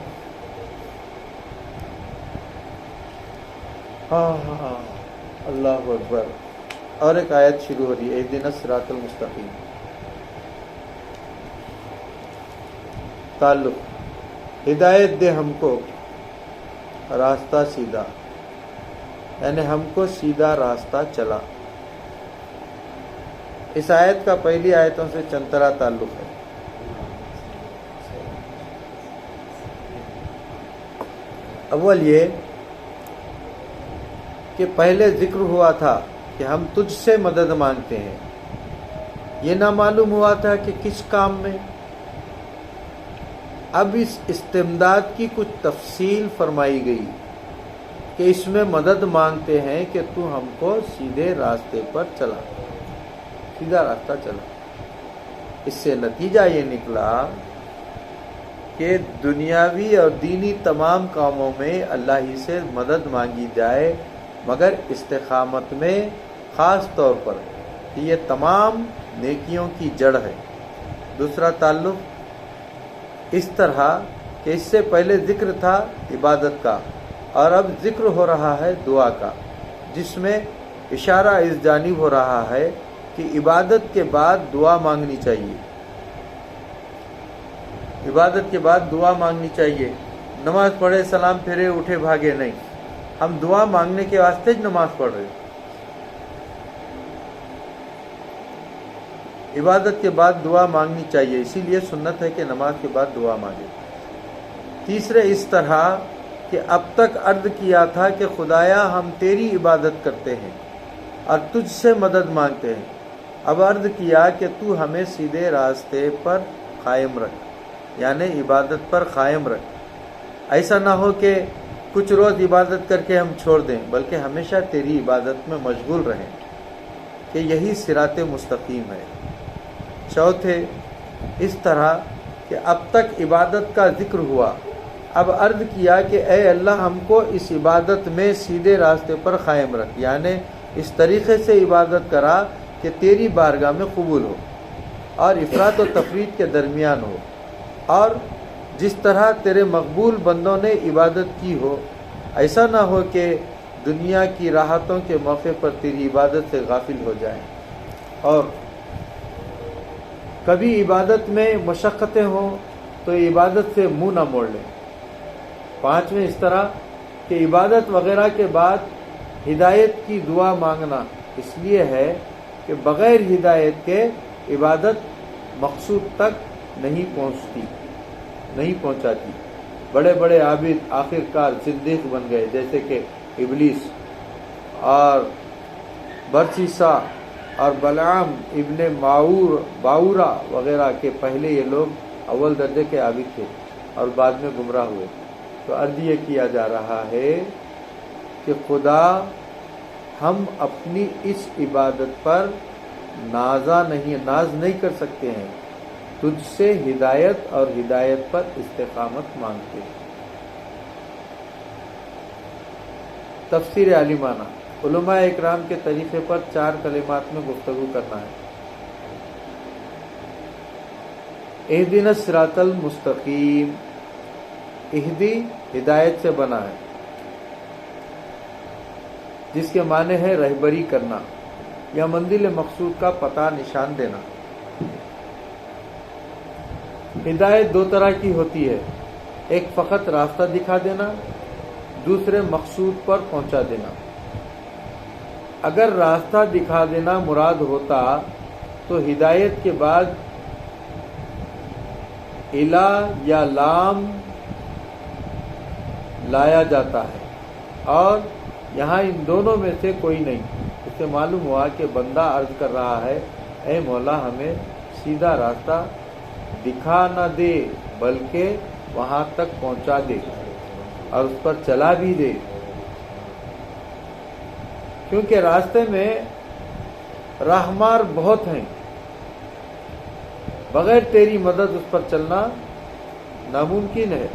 ہاں اللہ اکبر۔ اور ایک آیت شروع ہو رہی ہے، اہدنا الصراط المستقیم۔ تعلق، ہدایت دے ہم کو راستہ سیدھا، یعنی ہم کو سیدھا راستہ چلا۔ اس آیت کا پہلی آیتوں سے چند طرح تعلق ہے۔ اول یہ کہ پہلے ذکر ہوا تھا کہ ہم تجھ سے مدد مانگتے ہیں، یہ نہ معلوم ہوا تھا کہ کس کام میں۔ اب اس استمداد کی کچھ تفصیل فرمائی گئی کہ اس میں مدد مانگتے ہیں کہ تو ہم کو سیدھے راستے پر چلا، سیدھا راستہ چلا۔ اس سے نتیجہ یہ نکلا کہ دنیاوی اور دینی تمام کاموں میں اللہ ہی سے مدد مانگی جائے، مگر استقامت میں خاص طور پر، کہ یہ تمام نیکیوں کی جڑ ہے۔ دوسرا تعلق اس طرح کہ اس سے پہلے ذکر تھا عبادت کا، اور اب ذکر ہو رہا ہے دعا کا، جس میں اشارہ اس جانب ہو رہا ہے کہ عبادت کے بعد دعا مانگنی چاہیے۔ عبادت کے بعد دعا مانگنی چاہیے۔ نماز پڑھے، سلام پھیرے، اٹھے بھاگے نہیں، ہم دعا مانگنے کے واسطے نماز پڑھ رہے۔ عبادت کے بعد دعا مانگنی چاہیے، اسی لیے سنت ہے کہ نماز کے بعد دعا مانگے۔ تیسرے اس طرح کہ اب تک عرض کیا تھا کہ خدایا ہم تیری عبادت کرتے ہیں اور تجھ سے مدد مانگتے ہیں، اب عرض کیا کہ تو ہمیں سیدھے راستے پر قائم رکھ، یعنی عبادت پر قائم رکھ۔ ایسا نہ ہو کہ کچھ روز عبادت کر کے ہم چھوڑ دیں، بلکہ ہمیشہ تیری عبادت میں مشغول رہیں، کہ یہی صراط مستقیم ہے۔ چوتھے اس طرح کہ اب تک عبادت کا ذکر ہوا، اب عرض کیا کہ اے اللہ ہم کو اس عبادت میں سیدھے راستے پر قائم رکھ، یعنی اس طریقے سے عبادت کرا کہ تیری بارگاہ میں قبول ہو اور افراط و تفریط کے درمیان ہو، اور جس طرح تیرے مقبول بندوں نے عبادت کی ہو، ایسا نہ ہو کہ دنیا کی راحتوں کے موقع پر تیری عبادت سے غافل ہو جائیں، اور کبھی عبادت میں مشقتیں ہوں تو عبادت سے منہ نہ موڑ لیں۔ پانچویں اس طرح کہ عبادت وغیرہ کے بعد ہدایت کی دعا مانگنا اس لیے ہے کہ بغیر ہدایت کے عبادت مقصود تک نہیں پہنچاتی۔ بڑے بڑے عابد آخرکار صدیق بن گئے، جیسے کہ ابلیس اور برسیسا اور بلعام ابن باورا وغیرہ کے پہلے یہ لوگ اول درجے کے عابد تھے اور بعد میں گمراہ ہوئے۔ تو عرض یہ کیا جا رہا ہے کہ خدا ہم اپنی اس عبادت پر ناز نہیں کر سکتے ہیں، تجھ سے ہدایت اور ہدایت پر استقامت مانگتے ہیں۔ تفسیر عالمانہ، علماء اکرام کے طریقے پر 4 کلمات میں گفتگو کرنا ہے۔ اہدنا الصراط المستقیم، اہدی ہدایت سے بنا ہے، جس کے معنی ہے رہبری کرنا یا منزل مقصود کا پتہ نشان دینا۔ ہدایت 2 طرح کی ہوتی ہے، ایک فقط راستہ دکھا دینا، دوسرے مقصود پر پہنچا دینا۔ اگر راستہ دکھا دینا مراد ہوتا تو ہدایت کے بعد الا یا لام لایا جاتا ہے، اور یہاں ان دونوں میں سے کوئی نہیں، سے معلوم ہوا کہ بندہ عرض کر رہا ہے اے مولا ہمیں سیدھا راستہ دکھا نہ دے بلکہ وہاں تک پہنچا دے اور اس پر چلا بھی دے، کیونکہ راستے میں راہمار بہت ہیں، بغیر تیری مدد اس پر چلنا ناممکن ہے۔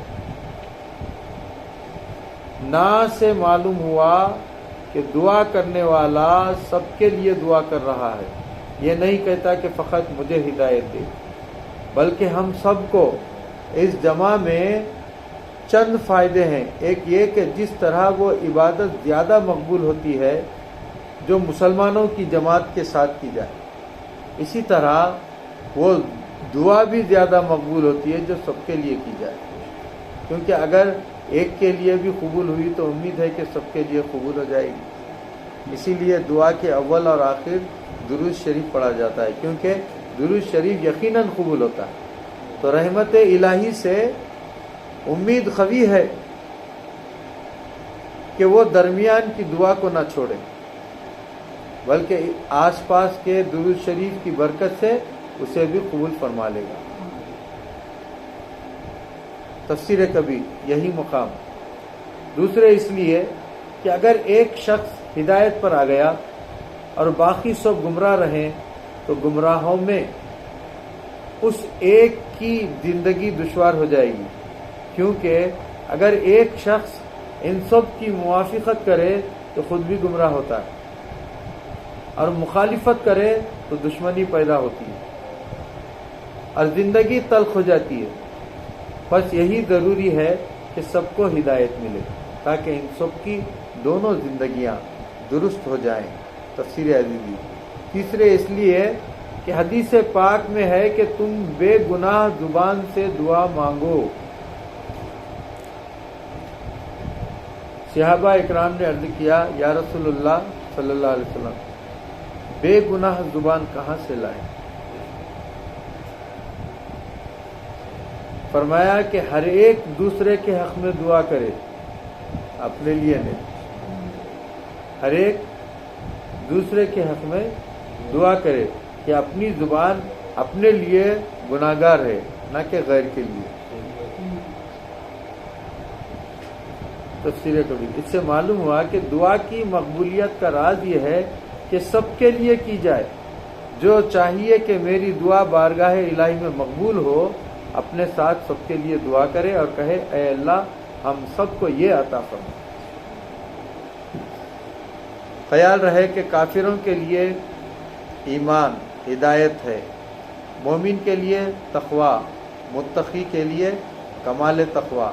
نا سے معلوم ہوا کہ دعا کرنے والا سب کے لیے دعا کر رہا ہے، یہ نہیں کہتا کہ فقط مجھے ہدایت دے، بلکہ ہم سب کو اس جمع میں چند فائدے ہیں۔ ایک یہ کہ جس طرح وہ عبادت زیادہ مقبول ہوتی ہے جو مسلمانوں کی جماعت کے ساتھ کی جائے، اسی طرح وہ دعا بھی زیادہ مقبول ہوتی ہے جو سب کے لیے کی جائے، کیونکہ اگر ایک کے لیے بھی قبول ہوئی تو امید ہے کہ سب کے لیے قبول ہو جائے گی۔ اسی لیے دعا کے اول اور آخر درود شریف پڑھا جاتا ہے، کیونکہ درود شریف یقیناً قبول ہوتا ہے۔ تو رحمت الہی سے امید قوی ہے کہ وہ درمیان کی دعا کو نہ چھوڑے، بلکہ آس پاس کے درود شریف کی برکت سے اسے بھی قبول فرما لے گا۔ تفسیر کبیر یہی مقام۔ دوسرے اس لیے کہ اگر ایک شخص ہدایت پر آ گیا اور باقی سب گمراہ رہیں تو گمراہوں میں اس ایک کی زندگی دشوار ہو جائے گی، کیونکہ اگر ایک شخص ان سب کی موافقت کرے تو خود بھی گمراہ ہوتا ہے، اور مخالفت کرے تو دشمنی پیدا ہوتی ہے اور زندگی تلخ ہو جاتی ہے۔ بس یہی ضروری ہے کہ سب کو ہدایت ملے تاکہ ان سب کی دونوں زندگیاں درست ہو جائیں۔ تفسیر عزیزی۔ تیسرے اس لیے کہ حدیث پاک میں ہے کہ تم بے گناہ زبان سے دعا مانگو۔ صحابہ اکرام نے عرض کیا یا رسول اللہ صلی اللہ علیہ وسلم، بے گناہ زبان کہاں سے لائیں؟ فرمایا کہ ہر ایک دوسرے کے حق میں دعا کرے، اپنے لیے نہیں، ہر ایک دوسرے کے حق میں دعا کرے کہ اپنی زبان اپنے لیے گناہگار ہے نہ کہ غیر کے لیے۔ تفسیر کبیر۔ اس سے معلوم ہوا کہ دعا کی مقبولیت کا راز یہ ہے کہ سب کے لیے کی جائے۔ جو چاہیے کہ میری دعا بارگاہ الہی میں مقبول ہو، اپنے ساتھ سب کے لیے دعا کرے اور کہے اے اللہ ہم سب کو یہ عطا فرما۔ خیال رہے کہ کافروں کے لیے ایمان ہدایت ہے، مومن کے لیے تقوی، متقی کے لیے کمال تقوی،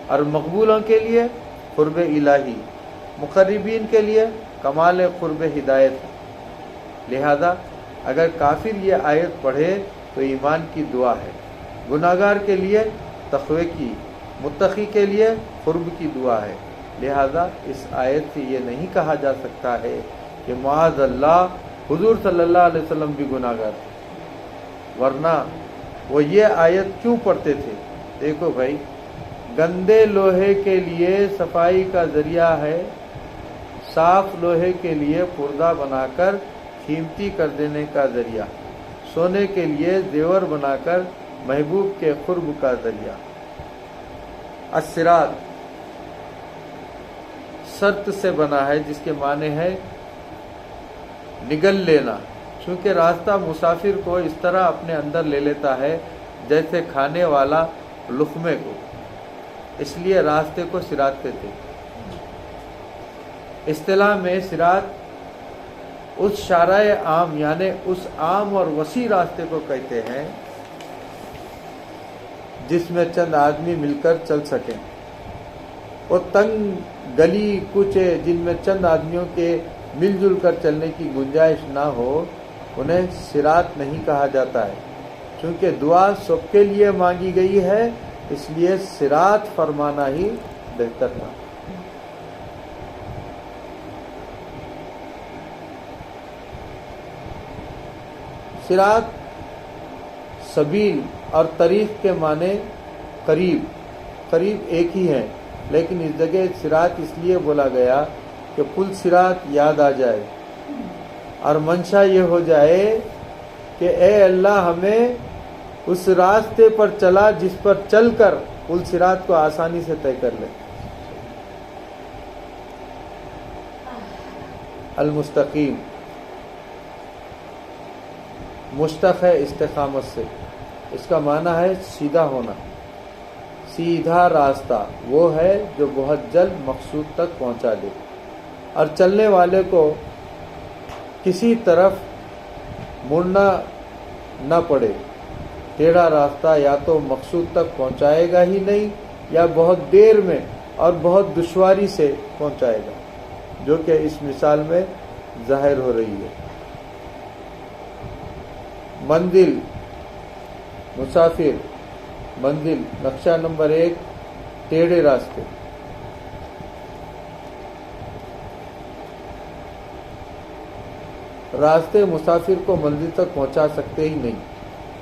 اور مقبولوں کے لیے قرب الہی، مقربین کے لیے کمال قرب ہدایت۔ لہذا اگر کافر یہ آیت پڑھے تو ایمان کی دعا ہے، گناہگار کے لیے تقوی کی، متقی کے لیے قرب کی دعا ہے۔ لہذا اس آیت سے یہ نہیں کہا جا سکتا ہے کہ معاذ اللہ حضور صلی اللہ علیہ وسلم بھی گناہگار تھے، ورنہ وہ یہ آیت کیوں پڑھتے تھے؟ دیکھو بھائی، گندے لوہے کے لیے صفائی کا ذریعہ ہے، صاف لوہے کے لیے پردہ بنا کر قیمتی کر دینے کا ذریعہ، سونے کے لیے زیور بنا کر محبوب کے قرب کا ذریعہ۔ الصراط شرط سے بنا ہے، جس کے معنی ہے نگل لینا، چونکہ راستہ مسافر کو اس طرح اپنے اندر لے لیتا ہے جیسے کھانے والا لقمے کو، اس لیے راستے کو صراط کہتے ہیں۔ اصطلاح میں صراط اس شارع عام یعنی اس عام اور وسیع راستے کو کہتے ہیں جس میں چند آدمی مل کر چل سکیں، اور تنگ گلی کوچے جن میں چند آدمیوں کے مل جل کر چلنے کی گنجائش نہ ہو، انہیں صراط نہیں کہا جاتا ہے۔ چونکہ دعا سب کے لیے مانگی گئی ہے، اس لیے صراط فرمانا ہی بہتر تھا۔ صراط سبیل اور طریق کے معنی قریب ایک ہی ہیں، لیکن اس جگہ صراط اس لیے بولا گیا کہ پل صراط یاد آ جائے، اور منشا یہ ہو جائے کہ اے اللہ ہمیں اس راستے پر چلا جس پر چل کر پل صراط کو آسانی سے طے کر لے. المستقیم مشتق ہے استقامت سے، اس کا معنی ہے سیدھا ہونا. سیدھا راستہ وہ ہے جو بہت جلد مقصود تک پہنچا دے، اور چلنے والے کو کسی طرف مڑنا نہ پڑے. ٹیڑھا راستہ یا تو مقصود تک پہنچائے گا ہی نہیں، یا بہت دیر میں اور بہت دشواری سے پہنچائے گا، جو کہ اس مثال میں ظاہر ہو رہی ہے. منزل مسافر منزل نقشہ نمبر 1 ٹیڑھے راستے. راستے مسافر کو منزل تک پہنچا سکتے ہی نہیں.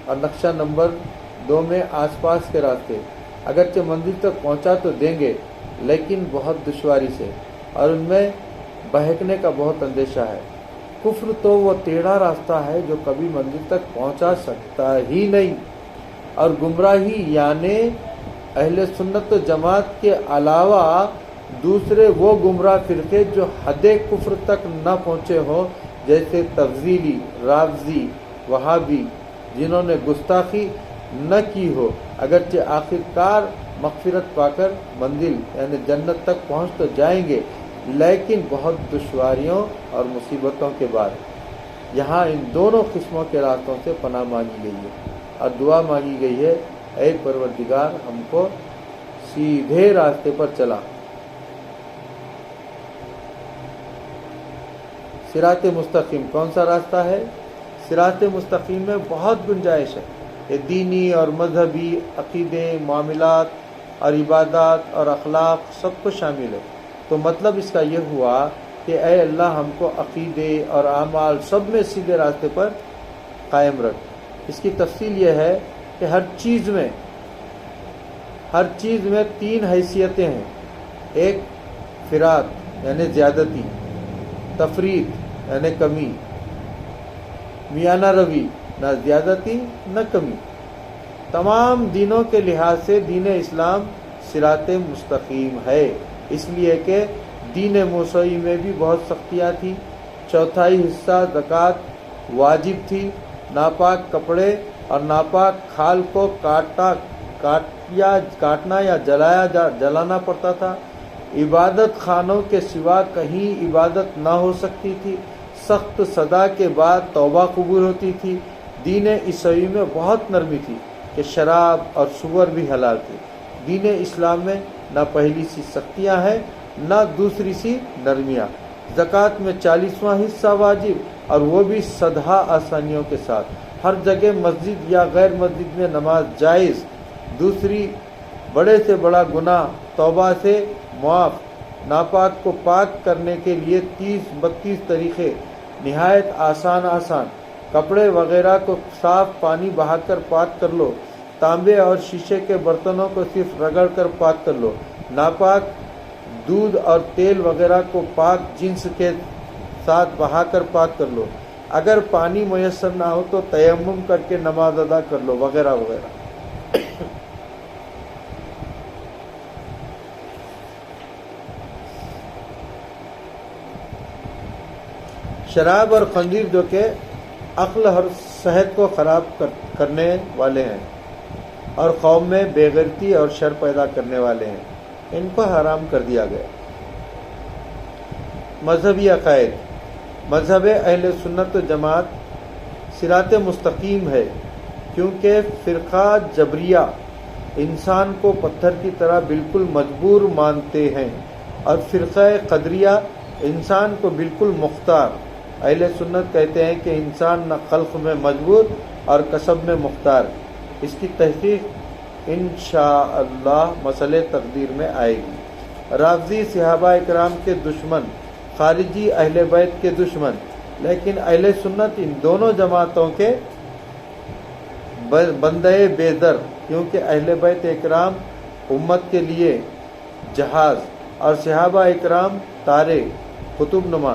اور نقشہ نمبر 2 میں آس پاس کے راستے اگرچہ منزل تک پہنچا تو دیں گے لیکن بہت دشواری سے، اور ان میں بہکنے کا بہت اندیشہ ہے. کفر تو وہ ٹیڑھا راستہ ہے جو کبھی منزل تک پہنچا سکتا ہی نہیں، اور گمراہی یعنی اہل سنت و جماعت کے علاوہ دوسرے وہ گمراہ فرقے جو حد کفر تک نہ پہنچے ہوں، جیسے تفضیلی، رافضی، وہابی، جنہوں نے گستاخی نہ کی ہو، اگرچہ آخرکار مغفرت پا کر منزل یعنی جنت تک پہنچ تو جائیں گے، لیکن بہت دشواریوں اور مصیبتوں کے بعد. یہاں ان دونوں قسموں کے راستوں سے پناہ مانگی گئی ہے اور دعا مانگی گئی ہے، اے پروردگار ہم کو سیدھے راستے پر چلا. صراط مستقیم کون سا راستہ ہے؟ صراط مستقیم میں بہت گنجائش ہے. یہ دینی اور مذہبی عقیدے، معاملات اور عبادات اور اخلاق سب کو شامل ہے. تو مطلب اس کا یہ ہوا کہ اے اللہ ہم کو عقیدے اور اعمال سب میں سیدھے راستے پر قائم رکھ. اس کی تفصیل یہ ہے کہ ہر چیز میں 3 حیثیتیں ہیں. ایک فرات یعنی زیادتی، تفرید یعنی کمی، میانہ روی نہ زیادتی نہ کمی. تمام دینوں کے لحاظ سے دین اسلام صراط مستقیم ہے، اس لیے کہ دین موسوی میں بھی بہت سختیاں تھیں. 1/4 حصہ زکوٰۃ واجب تھی. ناپاک کپڑے اور ناپاک کھال کو کاٹنا یا جلانا پڑتا تھا. عبادت خانوں کے سوا کہیں عبادت نہ ہو سکتی تھی. سخت سزا کے بعد توبہ قبول ہوتی تھی. دین عیسوی میں بہت نرمی تھی کہ شراب اور سور بھی حلال تھی. دین اسلام میں نہ پہلی سی سختیاں ہیں نہ دوسری سی نرمیاں. زکوٰۃ میں 40واں حصہ واجب اور وہ بھی سدھا آسانیوں کے ساتھ. ہر جگہ مسجد یا غیر مسجد میں نماز جائز. دوسری بڑے سے بڑا گناہ توبہ سے معاف. ناپاک کو پاک کرنے کے لیے 30-32 طریقے نہایت آسان. کپڑے وغیرہ کو صاف پانی بہا کر پاک کر لو. تانبے اور شیشے کے برتنوں کو صرف رگڑ کر پاک کر لو. ناپاک دودھ اور تیل وغیرہ کو پاک جنس کے ساتھ بہا کر پاک کر لو. اگر پانی میسر نہ ہو تو تیمم کر کے نماز ادا کر لو وغیرہ وغیرہ. شراب اور خنزیر جو کہ عقل اور صحت کو خراب کرنے والے ہیں اور قوم میں بے غیرتی اور شر پیدا کرنے والے ہیں، ان کو حرام کر دیا گیا. مذہبی عقائد. مذہب اہل سنت و جماعت صراط مستقیم ہے کیونکہ فرقہ جبریہ انسان کو پتھر کی طرح بالکل مجبور مانتے ہیں، اور فرقہ قدریہ انسان کو بالکل مختار. اہل سنت کہتے ہیں کہ انسان نہ خلق میں مجبور اور کسب میں مختار. اس کی تحقیق انشاءاللہ مسئلہ تقدیر میں آئے گی. رافضی صحابہ اکرام کے دشمن، خارجی اہل بیت کے دشمن، لیکن اہل سنت ان دونوں جماعتوں کے بندے بے در، کیونکہ اہل بیت اکرام امت کے لیے جہاز اور صحابہ اکرام تارے قطب نما.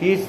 30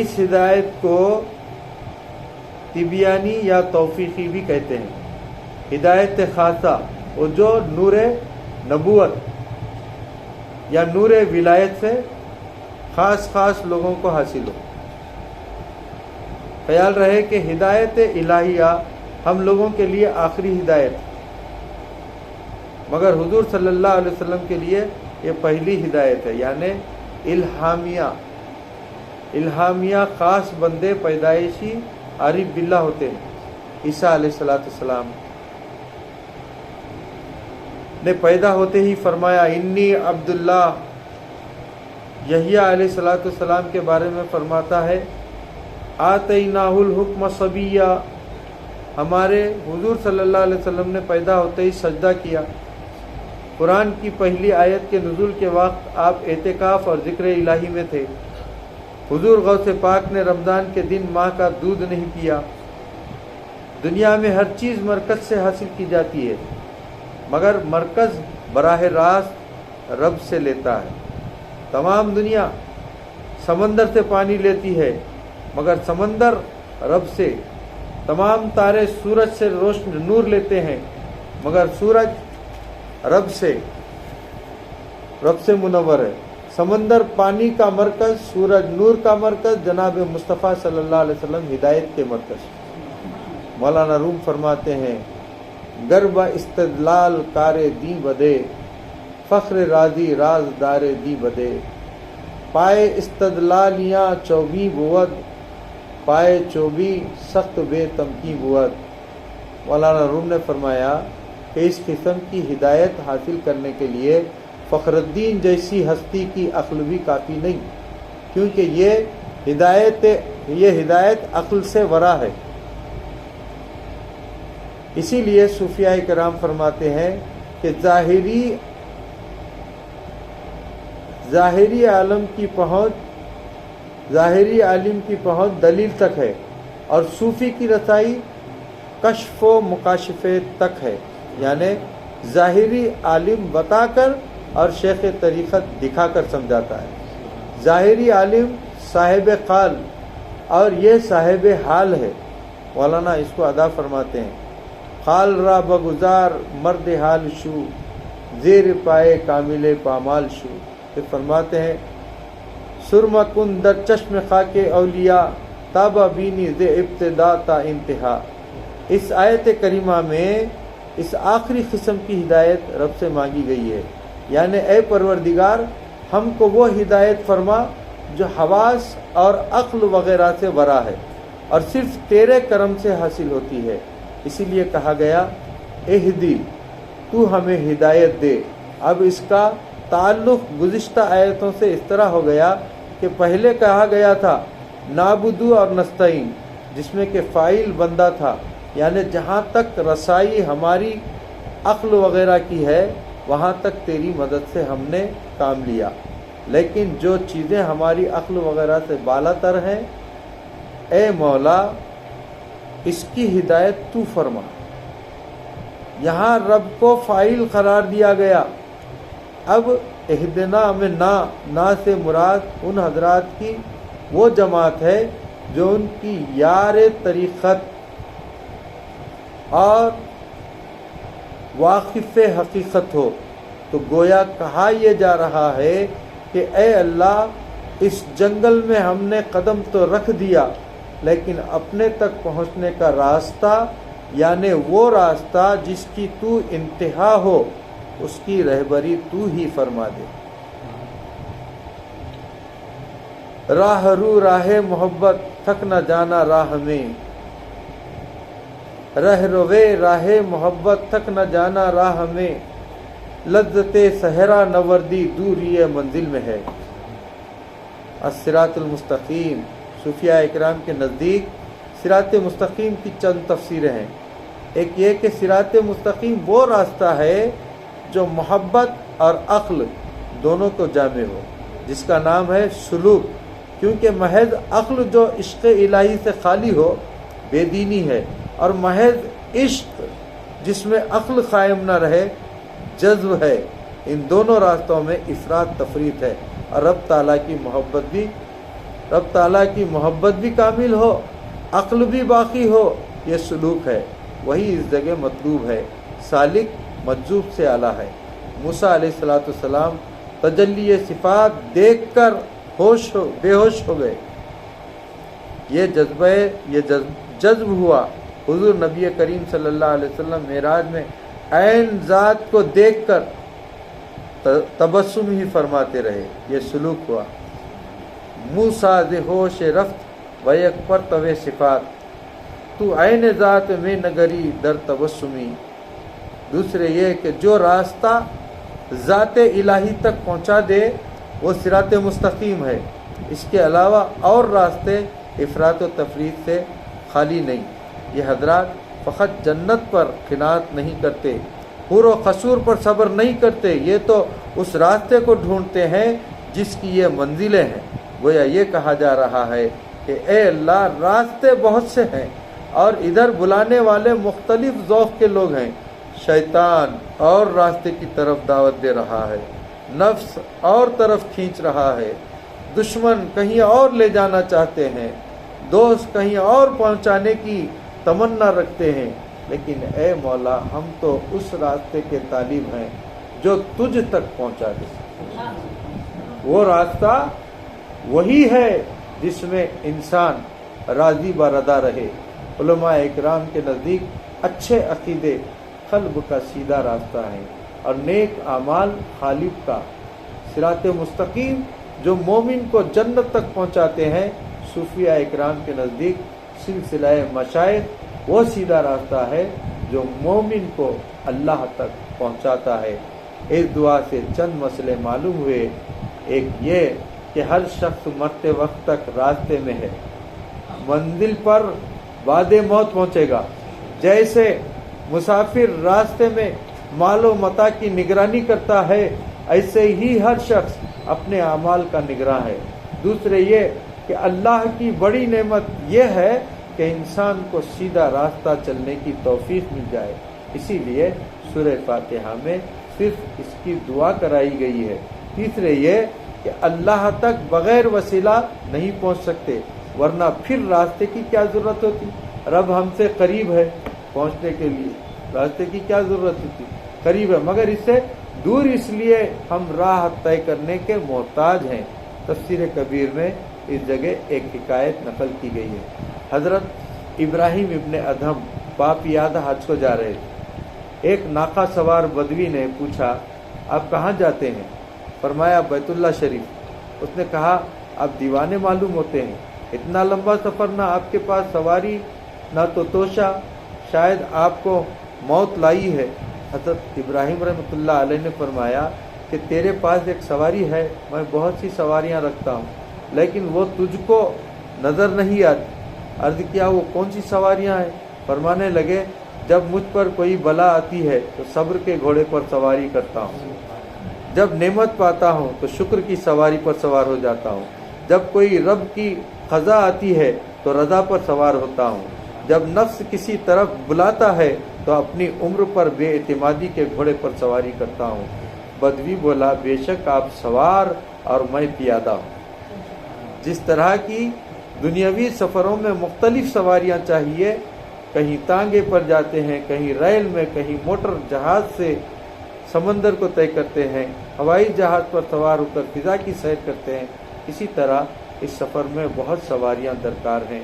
اس ہدایت کو طبیانی یا توفیقی بھی کہتے ہیں۔ ہدایت خاصہ وہ جو نور نبوت یا نور ولایت سے خاص لوگوں کو حاصل ہو۔ خیال رہے کہ ہدایت الہیہ ہم لوگوں کے لیے آخری ہدایت، مگر حضور صلی اللہ علیہ وسلم کے لیے یہ پہلی ہدایت ہے، یعنی الہامیہ خاص بندے پیدائشی عارف باللہ ہوتے ہیں۔ عیسیٰ علیہ السلام نے پیدا ہوتے ہی فرمایا انی عبداللہ۔ یحییٰ علیہ السلام کے بارے میں فرماتا ہے آتیناہ الحکم صبیہ، ہمارے حضور صلی اللہ علیہ وسلم نے پیدا ہوتے ہی سجدہ کیا۔ قرآن کی پہلی آیت کے نزول کے وقت آپ اعتکاف اور ذکر الہی میں تھے۔ حضور غوث پاک نے رمضان کے دن ماں کا دودھ نہیں پیا۔ دنیا میں ہر چیز مرکز سے حاصل کی جاتی ہے، مگر مرکز براہ راست رب سے لیتا ہے۔ تمام دنیا سمندر سے پانی لیتی ہے، مگر سمندر رب سے۔ تمام تارے سورج سے روشن نور لیتے ہیں، مگر سورج رب سے منور ہے۔ سمندر پانی کا مرکز، سورج نور کا مرکز، جناب مصطفیٰ صلی اللہ علیہ وسلم ہدایت کے مرکز۔ مولانا روم فرماتے ہیں گرب استدلال کارے دی بدے، فخر راضی راز دارے دی بدے، پائے استدلالیاں چوبی بود، پائے چوبی سخت بے تمکی بود۔ مولانا روم نے فرمایا کہ اس قسم کی ہدایت حاصل کرنے کے لیے فخر الدین جیسی ہستی کی عقل بھی کافی نہیں، کیونکہ یہ ہدایت عقل سے ورا ہے۔ اسی لیے صوفیاء کرام فرماتے ہیں کہ ظاہری عالم کی پہنچ دلیل تک ہے، اور صوفی کی رسائی کشف و مکاشفے تک ہے، یعنی ظاہری عالم بتا کر اور شیخ طریقت دکھا کر سمجھاتا ہے۔ ظاہری عالم صاحب قال اور یہ صاحب حال ہے۔ مولانا اس کو ادا فرماتے ہیں قال را بگزار مرد حال شو، زیر پائے کامل پامال شو۔ پھر فرماتے ہیں سرما کن در چشم خاک اولیاء، تابہ بینی ز ابتدا تا انتہا۔ اس آیت کریمہ میں اس آخری قسم کی ہدایت رب سے مانگی گئی ہے، یعنی اے پروردگار ہم کو وہ ہدایت فرما جو حواس اور عقل وغیرہ سے ورا ہے اور صرف تیرے کرم سے حاصل ہوتی ہے۔ اسی لیے کہا گیا اہدی، تو ہمیں ہدایت دے۔ اب اس کا تعلق گزشتہ آیتوں سے اس طرح ہو گیا کہ پہلے کہا گیا تھا نعبدو اور نستعین، جس میں کہ فاعل بندہ تھا، یعنی جہاں تک رسائی ہماری عقل وغیرہ کی ہے وہاں تک تیری مدد سے ہم نے کام لیا، لیکن جو چیزیں ہماری عقل وغیرہ سے بالا تر ہیں اے مولا اس کی ہدایت تو فرما۔ یہاں رب کو فاعل قرار دیا گیا۔ اب اہدنا میں نا سے مراد ان حضرات کی وہ جماعت ہے جو ان کی یار طریقت اور واقف حقیقت ہو، تو گویا کہا یہ جا رہا ہے کہ اے اللہ اس جنگل میں ہم نے قدم تو رکھ دیا، لیکن اپنے تک پہنچنے کا راستہ، یعنی وہ راستہ جس کی تو انتہا ہو، اس کی رہبری تو ہی فرما دے۔ راہ رو راہ محبت تھک نہ جانا راہ میں، رہ روے راہ محبت تک نہ جانا راہ میں، لذت صحرا نوردی دوری منزل میں ہے۔ الصراط المستقیم، صوفیاء اکرام کے نزدیک صراط مستقیم کی چند تفسیریں ہیں۔ ایک یہ کہ صراط مستقیم وہ راستہ ہے جو محبت اور عقل دونوں کو جامع ہو، جس کا نام ہے سلوک، کیونکہ محض عقل جو عشق الہی سے خالی ہو بے دینی ہے، اور محض عشق جس میں عقل قائم نہ رہے جذب ہے۔ ان دونوں راستوں میں افراط تفریط ہے، اور رب تعالیٰ کی محبت بھی رب تعالیٰ کی محبت بھی کامل ہو، عقل بھی باقی ہو، یہ سلوک ہے، وہی اس جگہ مطلوب ہے۔ سالک مجذوب سے اعلیٰ ہے۔ موسیٰ علیہ السلام تجلی صفات دیکھ کر بے ہوش ہو گئے۔ یہ جذب ہوا۔ حضور نبی کریم صلی اللہ علیہ وسلم معراج میں عین ذات کو دیکھ کر تبسم ہی فرماتے رہے، یہ سلوک ہوا۔ موسیٰ ز ہوش رفت و یک پرتو صفات، تو عین ذات میں نگری در تبسمی۔ دوسرے یہ کہ جو راستہ ذات الہی تک پہنچا دے وہ صراط مستقیم ہے، اس کے علاوہ اور راستے افراط و تفریط سے خالی نہیں۔ یہ حضرات فقط جنت پر قناعت نہیں کرتے، حور و قصور پر صبر نہیں کرتے، یہ تو اس راستے کو ڈھونڈتے ہیں جس کی یہ منزلیں ہیں۔ گویا یہ کہا جا رہا ہے کہ اے اللہ، راستے بہت سے ہیں اور ادھر بلانے والے مختلف ذوق کے لوگ ہیں۔ شیطان اور راستے کی طرف دعوت دے رہا ہے، نفس اور طرف کھینچ رہا ہے، دشمن کہیں اور لے جانا چاہتے ہیں، دوست کہیں اور پہنچانے کی تمنا رکھتے ہیں، لیکن اے مولا، ہم تو اس راستے کے طالب ہیں جو تجھ تک پہنچا دے۔ وہ راستہ وہی ہے جس میں انسان راضی بردا رہے۔ علماء اکرام کے نزدیک اچھے عقیدے قلب کا سیدھا راستہ ہے اور نیک اعمال خالق کا صراط مستقیم جو مومن کو جنت تک پہنچاتے ہیں۔ صوفیاء اکرام کے نزدیک سلسلہ مشائخ وہ سیدھا راستہ ہے جو مومن کو اللہ تک پہنچاتا ہے۔ اس دعا سے چند مسئلے معلوم ہوئے۔ ایک یہ کہ ہر شخص مرتے وقت تک راستے میں ہے، منزل پر بعد موت پہنچے گا۔ جیسے مسافر راستے میں مال و متاع کی نگرانی کرتا ہے، ایسے ہی ہر شخص اپنے اعمال کا نگراں ہے۔ دوسرے یہ کہ اللہ کی بڑی نعمت یہ ہے کہ انسان کو سیدھا راستہ چلنے کی توفیق مل جائے، اسی لیے سورہ فاتحہ میں صرف اس کی دعا کرائی گئی ہے۔ تیسرے یہ کہ اللہ تک بغیر وسیلہ نہیں پہنچ سکتے، ورنہ پھر راستے کی کیا ضرورت ہوتی؟ رب ہم سے قریب ہے، پہنچنے کے لیے راستے کی کیا ضرورت ہوتی؟ قریب ہے، مگر اس سے دور اس لیے ہم راہ طے کرنے کے محتاج ہیں۔ تفسیر کبیر میں اس جگہ ایک حکایت نقل کی گئی ہے۔ حضرت ابراہیم ابن ادھم باپ یادہ حج کو جا رہے تھے۔ ایک ناقہ سوار بدوی نے پوچھا، آپ کہاں جاتے ہیں؟ فرمایا بیت اللہ شریف۔ اس نے کہا، آپ دیوانے معلوم ہوتے ہیں، اتنا لمبا سفر، نہ آپ کے پاس سواری نہ تو توشہ، شاید آپ کو موت لائی ہے۔ حضرت ابراہیم رحمۃ اللہ علیہ نے فرمایا کہ تیرے پاس ایک سواری ہے، میں بہت سی سواریاں رکھتا ہوں، لیکن وہ تجھ کو نظر نہیں آتی۔ عرض کیا، وہ کون سی سواریاں ہیں؟ فرمانے لگے، جب مجھ پر کوئی بلا آتی ہے تو صبر کے گھوڑے پر سواری کرتا ہوں، جب نعمت پاتا ہوں تو شکر کی سواری پر سوار ہو جاتا ہوں، جب کوئی رب کی قضا آتی ہے تو رضا پر سوار ہوتا ہوں، جب نفس کسی طرف بلاتا ہے تو اپنی عمر پر بے اعتمادی کے گھوڑے پر سواری کرتا ہوں۔ بدوی بولا، بے شک آپ سوار اور میں پیادہ ہوں۔ جس طرح کی دنیاوی سفروں میں مختلف سواریاں چاہیے، کہیں تانگے پر جاتے ہیں، کہیں ریل میں، کہیں موٹر جہاز سے سمندر کو طے کرتے ہیں، ہوائی جہاز پر سوار ہو کر فضا کی سیر کرتے ہیں، اسی طرح اس سفر میں بہت سواریاں درکار ہیں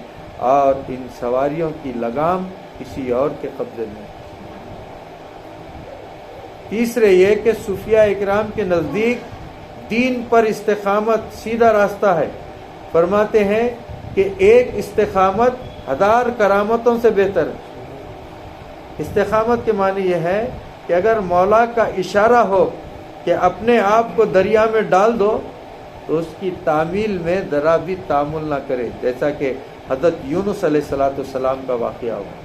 اور ان سواریوں کی لگام کسی اور کے قبضے میں۔ تیسرے یہ کہ صوفیاء اکرام کے نزدیک دین پر استقامت سیدھا راستہ ہے۔ فرماتے ہیں کہ ایک استقامت 1000 کرامتوں سے بہتر ہے۔ استقامت کے معنی یہ ہے کہ اگر مولا کا اشارہ ہو کہ اپنے آپ کو دریا میں ڈال دو تو اس کی تعمیل میں ذرا بھی تعامل نہ کرے، جیسا کہ حضرت یونس علیہ السلام کا واقعہ ہوا۔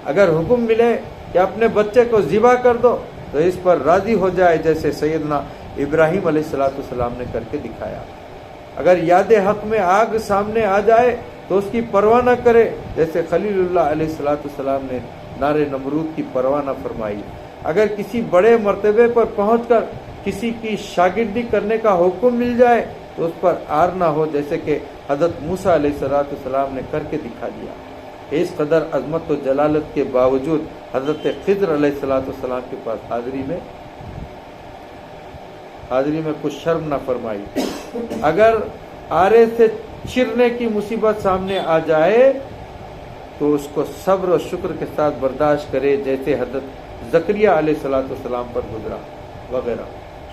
اگر حکم ملے کہ اپنے بچے کو ذبح کر دو تو اس پر راضی ہو جائے، جیسے سیدنا ابراہیم علیہ السلام نے کر کے دکھایا۔ اگر یاد حق میں آگ سامنے آ جائے تو اس کی پرواہ نہ کرے، جیسے خلیل اللہ علیہ السلام نے نار نمرود کی پرواہ نہ فرمائی۔ اگر کسی بڑے مرتبے پر پہنچ کر کسی کی شاگردی کرنے کا حکم مل جائے تو اس پر آر نہ ہو، جیسے کہ حضرت موسیٰ علیہ السلام نے کر کے دکھا دیا۔ اس قدر عظمت و جلالت کے باوجود حضرت خضر علیہ السلام کے پاس حاضری میں کچھ شرم نہ فرمائی۔ اگر آرے سے چرنے کی مصیبت سامنے آ جائے تو اس کو صبر و شکر کے ساتھ برداشت کرے، جیسے حضرت زکریا علیہ السلام پر گزرا وغیرہ۔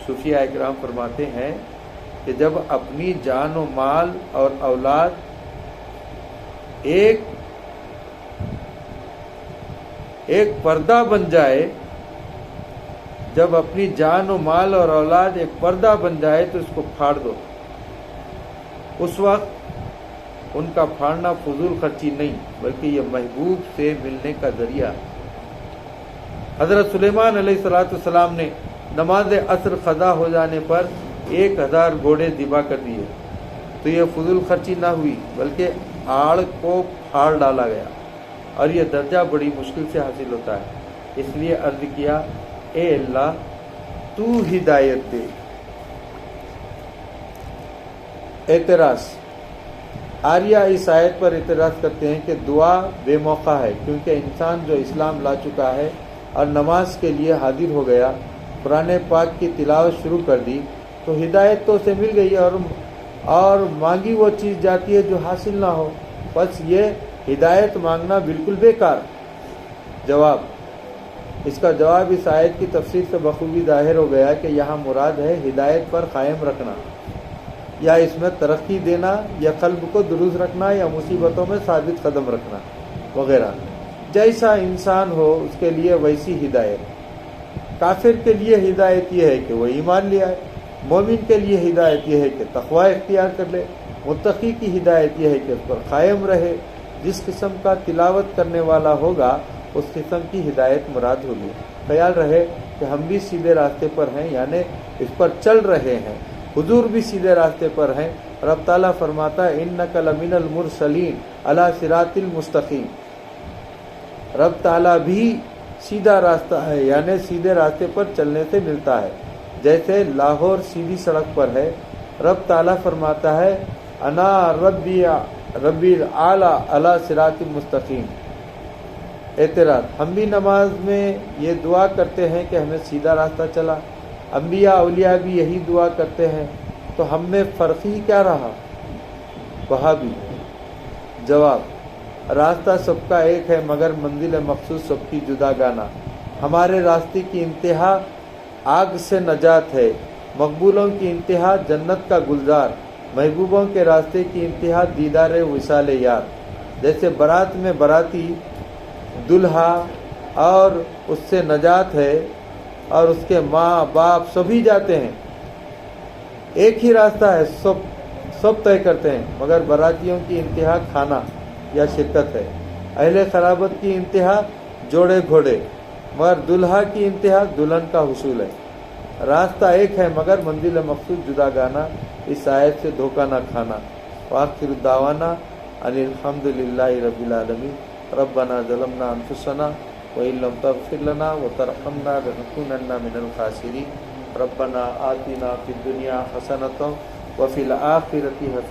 صوفیاء اکرام فرماتے ہیں کہ جب اپنی جان و مال اور اولاد ایک پردہ بن جائے، جب اپنی جان و مال اور اولاد ایک پردہ بن جائے تو اس کو پھاڑ دو۔ اس وقت ان کا پھاڑنا فضول خرچی نہیں، بلکہ یہ محبوب سے ملنے کا ذریعہ۔ حضرت سلیمان علیہ السلام نے نماز عصر قضا ہو جانے پر 1000 گھوڑے ذبح کر دیے، تو یہ فضول خرچی نہ ہوئی، بلکہ آڑ کو پھاڑ ڈالا گیا، اور یہ درجہ بڑی مشکل سے حاصل ہوتا ہے۔ اس لیے عرض کیا، اے اللہ تو ہدایت دے۔ اعتراض۔ آریہ اس آیت پر اعتراض کرتے ہیں کہ دعا بے موقع ہے، کیونکہ انسان جو اسلام لا چکا ہے اور نماز کے لیے حاضر ہو گیا، قرآن پاک کی تلاوت شروع کر دی، تو ہدایت تو اسے مل گئی اور مانگی وہ چیز جاتی ہے جو حاصل نہ ہو، بس یہ ہدایت مانگنا بالکل بیکار۔ جواب۔ اس کا جواب اس آیت کی تفسیر سے بخوبی ظاہر ہو گیا کہ یہاں مراد ہے ہدایت پر قائم رکھنا، یا اس میں ترقی دینا، یا قلب کو درست رکھنا، یا مصیبتوں میں ثابت قدم رکھنا وغیرہ۔ جیسا انسان ہو اس کے لیے ویسی ہدایت۔ کافر کے لیے ہدایت یہ ہے کہ وہ ایمان لے آئے، مومن کے لیے ہدایت یہ ہے کہ تقوی اختیار کر لے، متقی کی ہدایت یہ ہے کہ اس پر قائم رہے۔ جس قسم کا تلاوت کرنے والا ہوگا اس قسم کی ہدایت مراد ہوگی۔ خیال رہے کہ ہم بھی سیدھے راستے پر ہیں، یعنی اس پر چل رہے ہیں، حضور بھی سیدھے راستے پر ہیں۔ رب تعالیٰ فرماتا ہے اِنَّكَ لَمِنَ الْمُرْسَلِينَ عَلَى صِرَاطٍ مُسْتَقِيمٍ۔ رب تعالیٰ بھی سیدھا راستہ ہے، یعنی سیدھے راستے پر چلنے سے ملتا ہے، جیسے لاہور سیدھی سڑک پر ہے۔ رب تعالیٰ فرماتا ہے انا ربی الاعلیٰ علی صراط مستقیم۔ اعتراض۔ ہم بھی نماز میں یہ دعا کرتے ہیں کہ ہمیں سیدھا راستہ چلا، انبیاء اولیاء بھی یہی دعا کرتے ہیں، تو ہم میں فرق ہی کیا رہا؟ وہابی۔ جواب۔ راستہ سب کا ایک ہے، مگر منزل مخصوص سب کی جدا گانا۔ ہمارے راستے کی انتہا آگ سے نجات ہے، مقبولوں کی انتہا جنت کا گلزار، محبوبوں کے راستے کی انتہا دیدار وصال یار۔ جیسے برات میں براتی دلہا اور اس سے نجات ہے، اور اس کے ماں باپ سبھی جاتے ہیں، ایک ہی راستہ ہے، سب طے کرتے ہیں، مگر براتیوں کی انتہا کھانا یا شرکت ہے، اہل خرابت کی انتہا جوڑے گھوڑے، مگر دلہا کی انتہا دلہن کا حصول ہے۔ راستہ ایک ہے مگر منزل مقصود جدا گانا، اس آیت سے دھوکہ نہ کھانا۔ وآخر دعوانا ان الحمد للہ رب العالمین۔ ربنا ظلمنا انفسنا وإن لم تغفر لنا وترحمنا لنكونن من الخاسرین۔ ربنا آتنا فی الدنیا حسنۃ وفی الآخرۃ حسنۃ